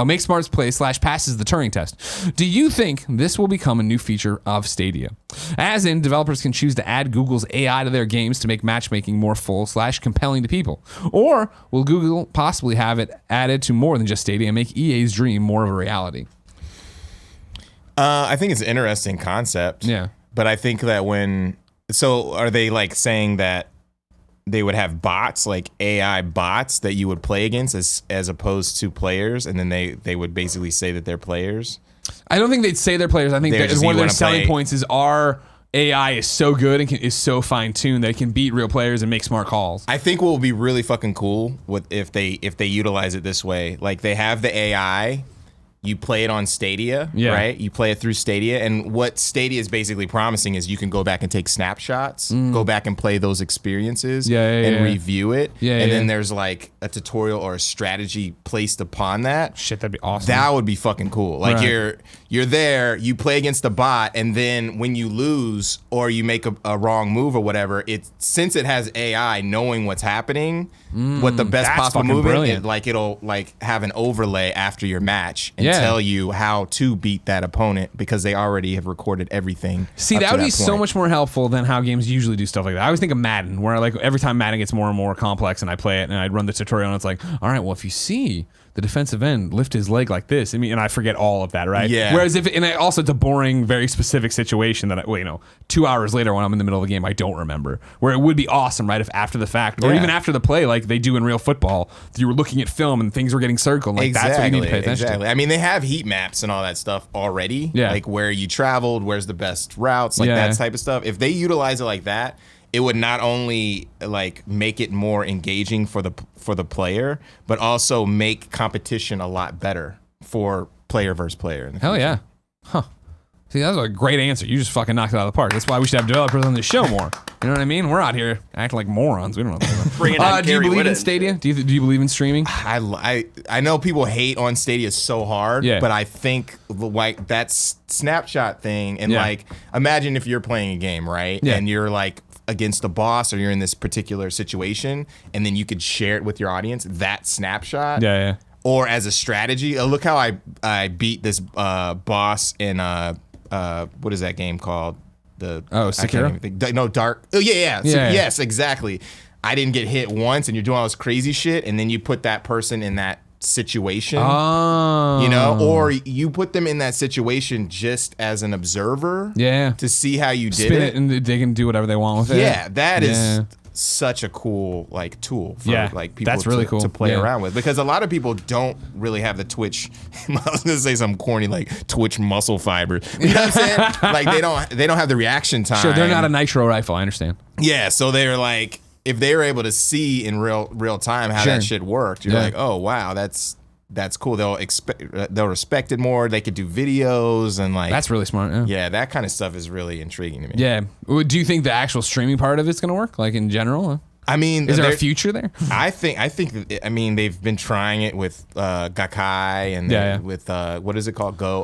[SPEAKER 1] make smart plays /passes the Turing test, do you think this will become a new feature of Stadia? As in, developers can choose to add Google's AI to their games to make matchmaking more full /compelling to people. Or will Google possibly have it added to more than just Stadia and make EA's dream more of a reality?
[SPEAKER 2] I think it's an interesting concept.
[SPEAKER 1] Yeah.
[SPEAKER 2] But I think that so are they like saying that they would have bots, like AI bots that you would play against as opposed to players, and then they would basically say that they're players?
[SPEAKER 1] I don't think they'd say they're players. I think
[SPEAKER 2] They're
[SPEAKER 1] that
[SPEAKER 2] just,
[SPEAKER 1] one of
[SPEAKER 2] you
[SPEAKER 1] their
[SPEAKER 2] wanna
[SPEAKER 1] selling
[SPEAKER 2] play-
[SPEAKER 1] points is our AI is so good and is so fine-tuned that it can beat real players and make smart calls.
[SPEAKER 2] I think what would be really fucking cool if they utilize it this way, like they have the AI, you play it on Stadia, right? You play it through Stadia, and what Stadia is basically promising is you can go back and take snapshots, go back and play those experiences, and review it, and then there's like a tutorial or a strategy placed upon that.
[SPEAKER 1] Shit, that'd be awesome.
[SPEAKER 2] That would be fucking cool. Like
[SPEAKER 1] Right.
[SPEAKER 2] you're there, you play against a bot, and then when you lose or you make a wrong move or whatever, since it has AI knowing what's happening, what the best
[SPEAKER 1] that's
[SPEAKER 2] possible
[SPEAKER 1] fucking
[SPEAKER 2] move
[SPEAKER 1] brilliant.
[SPEAKER 2] is, it'll have an overlay after your match and
[SPEAKER 1] Yeah.
[SPEAKER 2] tell you how to beat that opponent because they already have recorded everything.
[SPEAKER 1] See,
[SPEAKER 2] up
[SPEAKER 1] that
[SPEAKER 2] to
[SPEAKER 1] would be so
[SPEAKER 2] point.
[SPEAKER 1] much more helpful than how games usually do stuff like that. I always think of Madden, where like every time Madden gets more and more complex and I play it and I'd run the tutorial and it's like, all right, well, if you see the defensive end lift his leg like this, and I forget all of that, right?
[SPEAKER 2] Yeah.
[SPEAKER 1] Whereas also it's a boring, very specific situation that 2 hours later when I'm in the middle of the game, I don't remember. Where it would be awesome, right? If after the fact, or
[SPEAKER 2] Yeah.
[SPEAKER 1] even after the play, like they do in real football, you were looking at film and things were getting circled. Like that's what you need to pay attention to.
[SPEAKER 2] I mean, they have heat maps and all that stuff already.
[SPEAKER 1] Yeah.
[SPEAKER 2] Like where you traveled, where's the best routes, like
[SPEAKER 1] Yeah.
[SPEAKER 2] that type of stuff. If they utilize it like that, it would not only like make it more engaging for the player, but also make competition a lot better for player versus player. In the
[SPEAKER 1] Hell
[SPEAKER 2] future.
[SPEAKER 1] yeah. Huh. See, that was a great answer. You just fucking knocked it out of the park. That's why we should have developers on this show more. You know what I mean? We're out here acting like morons. We don't know what to do.
[SPEAKER 3] Bring it on,
[SPEAKER 1] Do you
[SPEAKER 3] Gary
[SPEAKER 1] believe in
[SPEAKER 3] Whitten.
[SPEAKER 1] Stadia? Do you believe in streaming?
[SPEAKER 2] I know people hate on Stadia so hard,
[SPEAKER 1] Yeah.
[SPEAKER 2] but I think like that snapshot thing, and
[SPEAKER 1] Yeah.
[SPEAKER 2] like imagine if you're playing a game, right?
[SPEAKER 1] Yeah.
[SPEAKER 2] And you're like against a boss or you're in this particular situation, and then you could share it with your audience, that snapshot.
[SPEAKER 1] Yeah.
[SPEAKER 2] Or as a strategy. Look how I beat this boss in what is that game called? I can't
[SPEAKER 1] Sekiro?
[SPEAKER 2] even think. No, Dark. Oh yeah.
[SPEAKER 1] Yeah.
[SPEAKER 2] Yes, exactly. I didn't get hit once, and you're doing all this crazy shit, and then you put that person in that situation.
[SPEAKER 1] Oh.
[SPEAKER 2] You know, or you put them in that situation just as an observer.
[SPEAKER 1] Yeah.
[SPEAKER 2] To see how you did
[SPEAKER 1] Spin it and they can do whatever they want with it.
[SPEAKER 2] Yeah, that is
[SPEAKER 1] Yeah.
[SPEAKER 2] such a cool like tool for
[SPEAKER 1] Yeah,
[SPEAKER 2] like people
[SPEAKER 1] that's really
[SPEAKER 2] to,
[SPEAKER 1] cool.
[SPEAKER 2] to play
[SPEAKER 1] Yeah.
[SPEAKER 2] around with, because a lot of people don't really have the Twitch. I was gonna say something corny like Twitch muscle fiber. You know what I'm saying? Like they don't have the reaction time.
[SPEAKER 1] Sure, they're not a nitro rifle. I understand.
[SPEAKER 2] Yeah, so they're like, if they were able to see in real time how
[SPEAKER 1] Sure.
[SPEAKER 2] that shit worked, you're
[SPEAKER 1] Yeah.
[SPEAKER 2] like, oh wow, that's cool. They'll respect it more. They could do videos and like
[SPEAKER 1] That's really smart. Yeah.
[SPEAKER 2] yeah, that kind of stuff is really intriguing to me.
[SPEAKER 1] Yeah. Well, do you think the actual streaming part of it's going to work? Like in general?
[SPEAKER 2] I mean,
[SPEAKER 1] Is there a
[SPEAKER 2] there-
[SPEAKER 1] future there?
[SPEAKER 2] I think I mean they've been trying it with Gakkai and
[SPEAKER 1] Yeah.
[SPEAKER 2] with what is it called? Go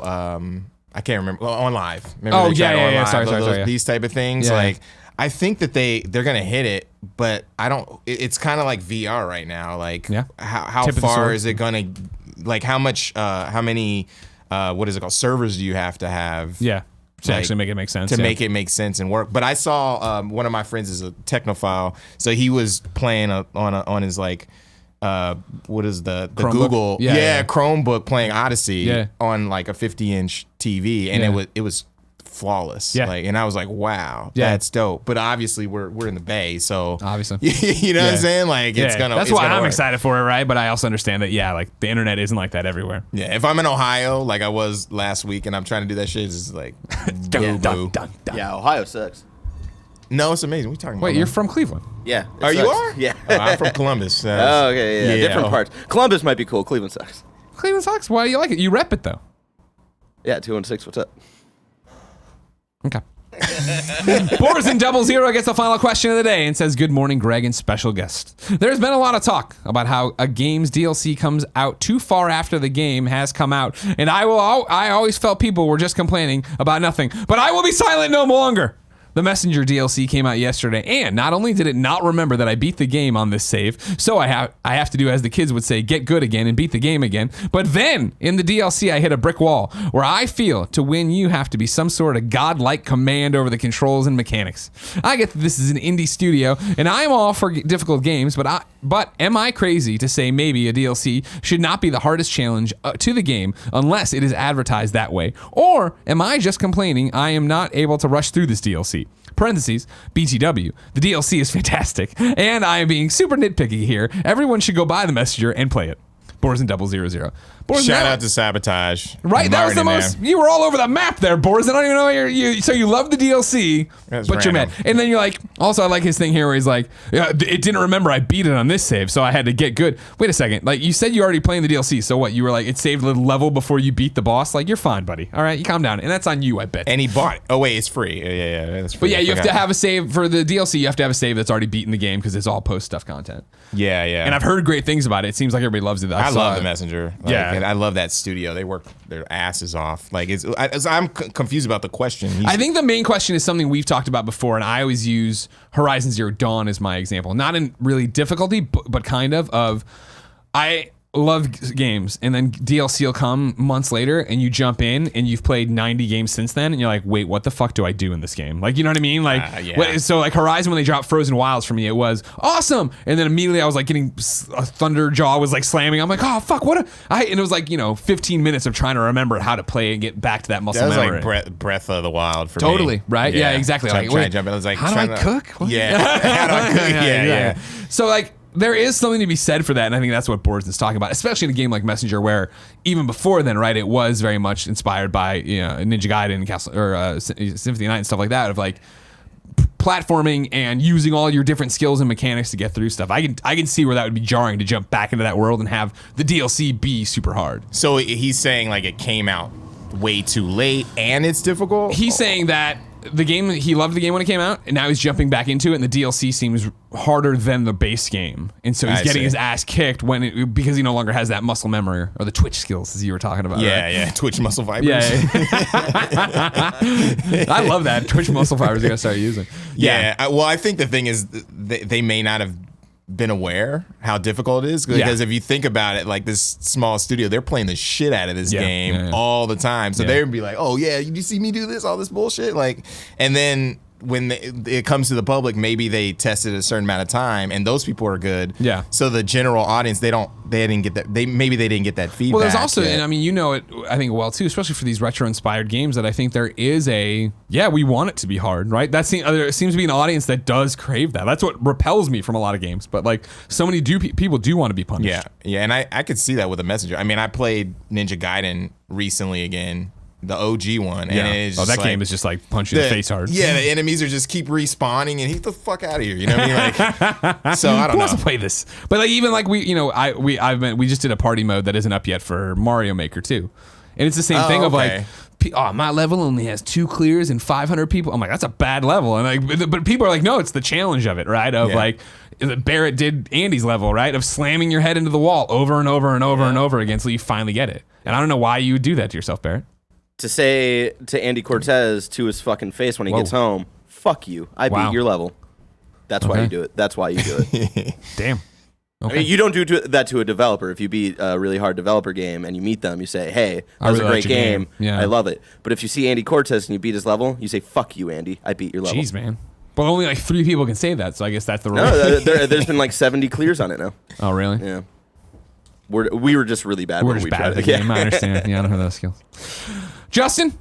[SPEAKER 2] I can't remember. On Live. Remember
[SPEAKER 1] Oh,
[SPEAKER 2] they tried
[SPEAKER 1] yeah,
[SPEAKER 2] On
[SPEAKER 1] yeah.
[SPEAKER 2] Live,
[SPEAKER 1] Sorry,
[SPEAKER 2] those-
[SPEAKER 1] yeah.
[SPEAKER 2] these type of things.
[SPEAKER 1] Yeah.
[SPEAKER 2] Like I think that they're gonna hit it, but I don't. It's kind of like VR right now. Like
[SPEAKER 1] Yeah.
[SPEAKER 2] how
[SPEAKER 1] Tip of the
[SPEAKER 2] far
[SPEAKER 1] sword.
[SPEAKER 2] is it gonna? Like how much? How many? What is it called? Servers do you have to have?
[SPEAKER 1] Yeah. To
[SPEAKER 2] Like,
[SPEAKER 1] actually make it make sense.
[SPEAKER 2] to
[SPEAKER 1] yeah.
[SPEAKER 2] make it make sense and work. But I saw one of my friends is a technophile, so he was playing on his like what is the
[SPEAKER 1] Chromebook?
[SPEAKER 2] Google
[SPEAKER 1] Yeah.
[SPEAKER 2] Chromebook playing Odyssey
[SPEAKER 1] Yeah.
[SPEAKER 2] on like a 50-inch TV, and
[SPEAKER 1] Yeah.
[SPEAKER 2] it was flawless.
[SPEAKER 1] Yeah.
[SPEAKER 2] Like, and I was like, wow,
[SPEAKER 1] Yeah.
[SPEAKER 2] that's dope. But obviously we're in the Bay, so
[SPEAKER 1] Obviously.
[SPEAKER 2] you know what I'm
[SPEAKER 1] Yeah.
[SPEAKER 2] saying? Like it's
[SPEAKER 1] Yeah.
[SPEAKER 2] gonna.
[SPEAKER 1] That's
[SPEAKER 2] it's
[SPEAKER 1] why
[SPEAKER 2] gonna
[SPEAKER 1] I'm
[SPEAKER 2] work.
[SPEAKER 1] excited for it, right? But I also understand that, yeah, like the internet isn't like that everywhere.
[SPEAKER 2] Yeah, if I'm in Ohio, like I was last week, and I'm trying to do that shit, it's just like boo boo.
[SPEAKER 3] Yeah, Ohio sucks.
[SPEAKER 2] No, it's amazing. What are you talking about?
[SPEAKER 1] Wait,
[SPEAKER 2] man?
[SPEAKER 1] you're from Cleveland.
[SPEAKER 3] Yeah. it
[SPEAKER 2] Oh, you
[SPEAKER 3] sucks.
[SPEAKER 2] are?
[SPEAKER 3] Yeah.
[SPEAKER 2] Oh, I'm from Columbus.
[SPEAKER 3] Oh, okay, yeah. Different parts. Columbus might be cool. Cleveland sucks.
[SPEAKER 1] Cleveland sucks. Why do you like it? You rep it, though.
[SPEAKER 3] Yeah, 216. What's up?
[SPEAKER 1] Okay. Borzen 00 gets the final question of the day and says, "Good morning, Greg and special guest. There's been a lot of talk about how a game's DLC comes out too far after the game has come out, and I always felt people were just complaining about nothing. But I will be silent no longer. The Messenger DLC came out yesterday, and not only did it not remember that I beat the game on this save, so I have to do, as the kids would say, get good again and beat the game again, but then in the DLC I hit a brick wall where I feel to win you have to be some sort of godlike command over the controls and mechanics. I get that this is an indie studio, and I'm all for difficult games, but am I crazy to say maybe a DLC should not be the hardest challenge to the game unless it is advertised that way? Or am I just complaining I am not able to rush through this DLC? Parentheses, BTW, the DLC is fantastic, and I am being super nitpicky here. Everyone should go buy the Messenger and play it. Borzen 000. Borzen,
[SPEAKER 2] Shout out to Sabotage.
[SPEAKER 1] Right,
[SPEAKER 2] I'm
[SPEAKER 1] that was the
[SPEAKER 2] already
[SPEAKER 1] most.
[SPEAKER 2] there.
[SPEAKER 1] You were all over the map there, Boris. I don't even know where so you love the DLC,
[SPEAKER 2] That's
[SPEAKER 1] but you're mad.
[SPEAKER 2] random.
[SPEAKER 1] And then you're like, also I like his thing here where he's like, yeah, it didn't remember I beat it on this save, so I had to get good. Wait a second, like you said, you already playing the DLC, so what? You were like, it saved the level before you beat the boss. Like you're fine, buddy. All right, you calm down, and that's on you, I bet.
[SPEAKER 2] And he bought it. Oh wait, it's free. Yeah, it's free.
[SPEAKER 1] But yeah,
[SPEAKER 2] I
[SPEAKER 1] you have to
[SPEAKER 2] forgot.
[SPEAKER 1] have a save for the DLC. You have to have a save that's already beaten the game because it's all post stuff content.
[SPEAKER 2] Yeah.
[SPEAKER 1] And I've heard great things about it. It seems like everybody loves it.
[SPEAKER 2] I
[SPEAKER 1] saw
[SPEAKER 2] love
[SPEAKER 1] it.
[SPEAKER 2] the Messenger. Like,
[SPEAKER 1] Yeah.
[SPEAKER 2] and I love that studio. They work their asses off. Like I'm confused about the question.
[SPEAKER 1] I think the main question is something we've talked about before, and I always use Horizon Zero Dawn as my example. Not in really difficulty, but kind of I love games, and then DLC will come months later, and you jump in, and you've played 90 games since then, and you're like, wait, what the fuck do I do in this game? Like, you know what I mean? Like,
[SPEAKER 2] yeah.
[SPEAKER 1] So like Horizon, when they dropped Frozen Wilds for me, it was awesome, and then immediately I was like getting a thunder jaw was like slamming. I'm like, oh fuck, and it was like 15 minutes of trying to remember how to play and get back to that muscle
[SPEAKER 2] that was
[SPEAKER 1] memory.
[SPEAKER 2] like Breath of the Wild for me.
[SPEAKER 1] Totally, right? Yeah, exactly.
[SPEAKER 2] Trying
[SPEAKER 1] Like,
[SPEAKER 2] to jump in. I was like,
[SPEAKER 1] how do I
[SPEAKER 2] trying to-
[SPEAKER 1] cook? What?
[SPEAKER 2] Yeah. How do I cook? Yeah.
[SPEAKER 1] So like there is something to be said for that, and I think that's what Borzen's talking about, especially in a game like Messenger, where even before then, right, it was very much inspired by Ninja Gaiden and Symphony of the Night and stuff like that, of like platforming and using all your different skills and mechanics to get through stuff. I can see where that would be jarring to jump back into that world and have the DLC be super hard.
[SPEAKER 2] So he's saying like it came out way too late and it's difficult.
[SPEAKER 1] He's saying that he loved the game when it came out, and now he's jumping back into it, and the DLC seems harder than the base game, and so he's getting his ass kicked because he no longer has that muscle memory or the Twitch skills, as you were talking about.
[SPEAKER 2] Yeah,
[SPEAKER 1] right?
[SPEAKER 2] yeah, Twitch muscle fibers.
[SPEAKER 1] Yeah, I love that Twitch muscle fibers. You gotta start using.
[SPEAKER 2] Yeah, well, I think the thing is they may not have been aware how difficult it is, because if you think about it, like this small studio, they're playing the shit out of this game all the time, so they would be like, oh yeah, you see me do this, all this bullshit, like, and then when it comes to the public, maybe they tested a certain amount of time, and those people are good. Yeah. So the general audience, they didn't get that. Maybe they didn't get that feedback.
[SPEAKER 1] Well, there's also, and I mean, you know it, I think well too, especially for these retro-inspired games, that I think there is we want it to be hard, right? There seems to be an audience that does crave that. That's what repels me from a lot of games. But like, so many people do want to be punished.
[SPEAKER 2] Yeah, and I could see that with the Messenger. I mean, I played Ninja Gaiden recently again. The OG one. And it's just
[SPEAKER 1] that game is just like punching the face hard.
[SPEAKER 2] Yeah, the enemies are just keep respawning and get the fuck out of here. You know what I mean? Like, so I don't know.
[SPEAKER 1] Who wants to play this? But like, even like we just did a party mode that isn't up yet for Mario Maker 2. And it's the same thing of like, my level only has 2 clears and 500 people. I'm like, that's a bad level. And like, but people are like, no, it's the challenge of it, right? Of like, Barrett did Andy's level, right? Of slamming your head into the wall over and over and over and over again until you finally get it. And I don't know why you would do that to yourself, Barrett.
[SPEAKER 3] To say to Andy Cortez to his fucking face when he gets home, fuck you, I beat your level. That's why you do it. That's why you do it.
[SPEAKER 1] Damn.
[SPEAKER 3] Okay. I mean, you don't do that to a developer. If you beat a really hard developer game and you meet them, you say, hey, that was a great game. Yeah. I love it. But if you see Andy Cortez and you beat his level, you say, fuck you, Andy. I beat your level.
[SPEAKER 1] Jeez, man. But only like 3 people can say that, so I guess that's the rule.
[SPEAKER 3] No, there's been like 70 clears on it now.
[SPEAKER 1] Oh, really?
[SPEAKER 3] Yeah. We were just really bad.
[SPEAKER 1] We're just bad at the game. I understand. Yeah, I don't have those skills. Justin,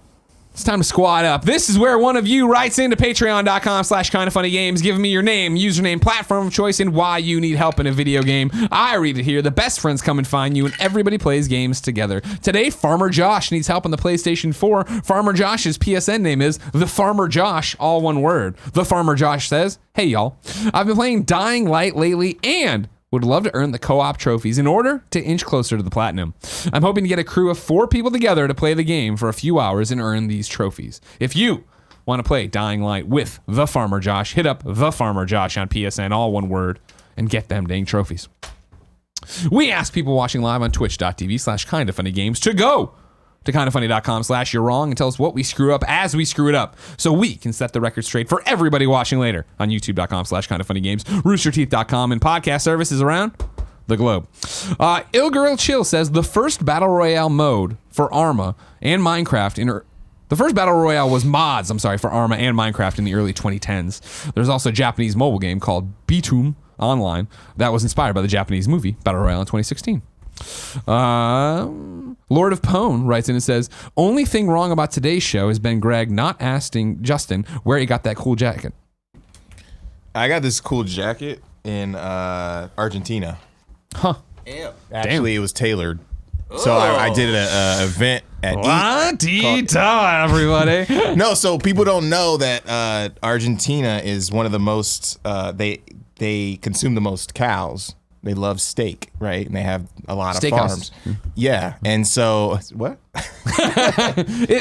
[SPEAKER 1] it's time to squad up. This is where one of you writes into patreon.com/kindoffunnygames, giving me your name, username, platform of choice, and why you need help in a video game. I read it here. The best friends come and find you, and everybody plays games together. Today, Farmer Josh needs help on the PlayStation 4. Farmer Josh's PSN name is TheFarmerJosh, all one word. TheFarmerJosh says, hey, y'all. I've been playing Dying Light lately, and would love to earn the co-op trophies in order to inch closer to the platinum. I'm hoping to get a crew of 4 people together to play the game for a few hours and earn these trophies. If you want to play Dying Light with the Farmer Josh, hit up the Farmer Josh on PSN, all one word, and get them dang trophies. We ask people watching live on twitch.tv/kindoffunnygames to go to kindoffunny.com/you're wrong and tell us what we screw up as we screw it up, so we can set the record straight for everybody watching later on youtube.com/kindoffunnygames, roosterteeth.com, and podcast services around the globe. Ilgirl Chill says the first battle royale mode for Arma and Minecraft the first battle royale was mods, for Arma and Minecraft in the early 2010s. There's also a Japanese mobile game called Bitum Online that was inspired by the Japanese movie Battle Royale in 2016. Lord of Pone writes in and says, only thing wrong about today's show has been Greg not asking Justin where he got that cool jacket.
[SPEAKER 2] I got this cool jacket in Argentina.
[SPEAKER 1] Huh.
[SPEAKER 2] Actually, it was tailored. So I did an event at
[SPEAKER 1] everybody.
[SPEAKER 2] No, so people don't know that Argentina is one of the most they consume the most cows. They love steak, right? And they have a lot of farms. Yeah. And so, what?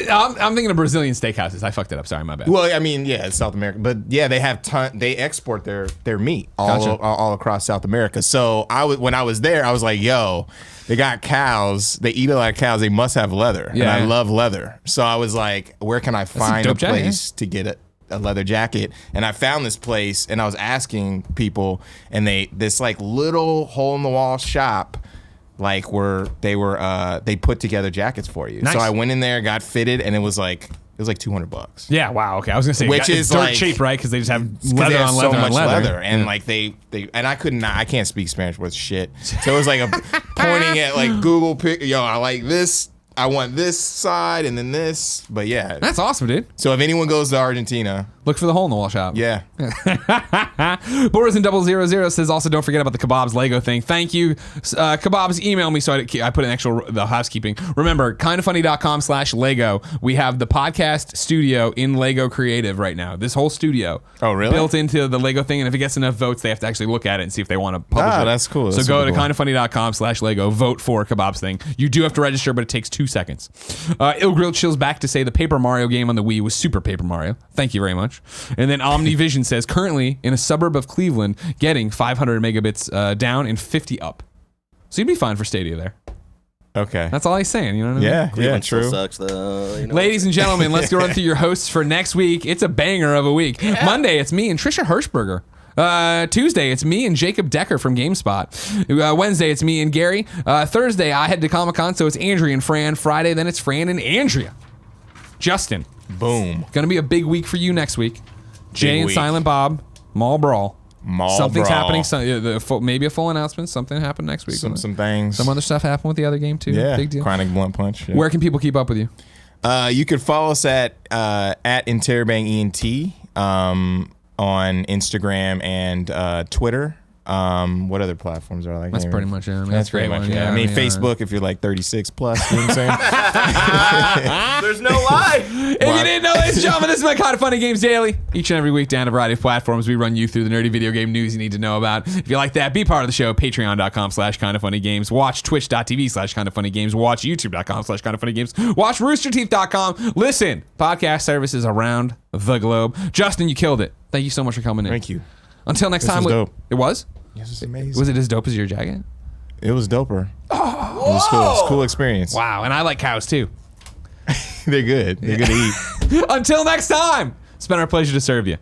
[SPEAKER 1] I'm thinking of Brazilian steakhouses. I fucked it up. Sorry, my bad.
[SPEAKER 2] Well, I mean, yeah, it's South America. But yeah, they have they export their meat all across South America. So when I was there, I was like, yo, they got cows. They eat a lot of cows. They must have leather. Yeah, and I love leather. So I was like, where can I find a place to get a leather jacket? And I found this place, and I was asking people, and this like little hole in the wall shop, like where they put together jackets for you. Nice. So I went in there, got fitted, and it was like $200.
[SPEAKER 1] Yeah, wow. Okay, I was gonna say,
[SPEAKER 2] which is
[SPEAKER 1] dirt
[SPEAKER 2] like
[SPEAKER 1] cheap, right? Because they just have leather on leather
[SPEAKER 2] so much
[SPEAKER 1] on
[SPEAKER 2] leather, and like they and I can't speak Spanish worth shit. So it was like pointing at like Google pic. Yo, I like this. I want this side and then this, but yeah.
[SPEAKER 1] That's awesome, dude.
[SPEAKER 2] So if anyone goes to Argentina,
[SPEAKER 1] Look for the hole in the wall shop.
[SPEAKER 2] Yeah.
[SPEAKER 1] Boris in 000 says also don't forget about the Kebabs Lego thing. Thank you. Kebabs, email me so I put an extra the housekeeping. Remember, kindafunny.com/Lego. We have the podcast studio in Lego Creative right now. This whole studio.
[SPEAKER 2] Oh, really?
[SPEAKER 1] Built into the Lego thing, and if it gets enough votes, they have to actually look at it and see if they want to publish it.
[SPEAKER 2] That's cool. That's
[SPEAKER 1] so go
[SPEAKER 2] super
[SPEAKER 1] to
[SPEAKER 2] cool.
[SPEAKER 1] kindafunny.com/Lego. Vote for Kebabs thing. You do have to register, but it takes 2 seconds. Ill Grilled chills back to say the Paper Mario game on the Wii was Super Paper Mario. Thank you very much. And then Omnivision says currently in a suburb of Cleveland, getting 500 megabits down and 50 up. So you'd be fine for Stadia there.
[SPEAKER 2] Okay.
[SPEAKER 1] That's all he's saying. You know what I mean?
[SPEAKER 2] Yeah.
[SPEAKER 3] Cleveland
[SPEAKER 2] True.
[SPEAKER 3] still sucks though. You know
[SPEAKER 1] Ladies and gentlemen, let's go run through your hosts for next week. It's a banger of a week. Monday, it's me and Trisha Hirschberger. Tuesday, it's me and Jacob Decker from GameSpot. Wednesday, it's me and Gary. Thursday, I head to Comic-Con, so it's Andrea and Fran. Friday, then it's Fran and Andrea. Justin.
[SPEAKER 2] Boom.
[SPEAKER 1] Gonna be a big week for you next week. Jay and
[SPEAKER 2] week.
[SPEAKER 1] Silent Bob, Mall Brawl. Something's
[SPEAKER 2] Brawl.
[SPEAKER 1] happening. Maybe a full announcement. Something happened next week.
[SPEAKER 2] Some things.
[SPEAKER 1] Some other stuff happened with the other game too.
[SPEAKER 2] Yeah.
[SPEAKER 1] Big deal.
[SPEAKER 2] Chronic Blunt Punch. Yeah.
[SPEAKER 1] Where can people keep up with you?
[SPEAKER 2] You could follow us at Interabang ENT on Instagram and Twitter. What other platforms are like?
[SPEAKER 1] That's pretty much it. I mean,
[SPEAKER 2] That's
[SPEAKER 1] a great
[SPEAKER 2] pretty much
[SPEAKER 1] one.
[SPEAKER 2] it.
[SPEAKER 1] Yeah,
[SPEAKER 2] I mean, Facebook if you're like 36 plus. You know what I'm saying?
[SPEAKER 3] There's no lie.
[SPEAKER 1] If you didn't know, ladies and gentlemen, this is my Kind of Funny Games Daily. Each and every week, down a variety of platforms, we run you through the nerdy video game news you need to know about. If you like that, be part of the show. Patreon.com/kindoffunnygames. Watch Twitch.tv/kindoffunnygames. Watch YouTube.com/kindoffunnygames. Watch RoosterTeeth.com. Listen, podcast services around the globe. Justin, you killed it. Thank you so much for coming in.
[SPEAKER 2] Thank you.
[SPEAKER 1] Until next
[SPEAKER 2] This
[SPEAKER 1] time.
[SPEAKER 2] was dope.
[SPEAKER 1] It was?
[SPEAKER 2] This was amazing.
[SPEAKER 1] Was it as dope as your jacket?
[SPEAKER 2] It was doper. It was cool. It was a cool experience.
[SPEAKER 1] Wow, and I like cows too.
[SPEAKER 2] They're good. They're good to eat.
[SPEAKER 1] Until next time, it's been our pleasure to serve you.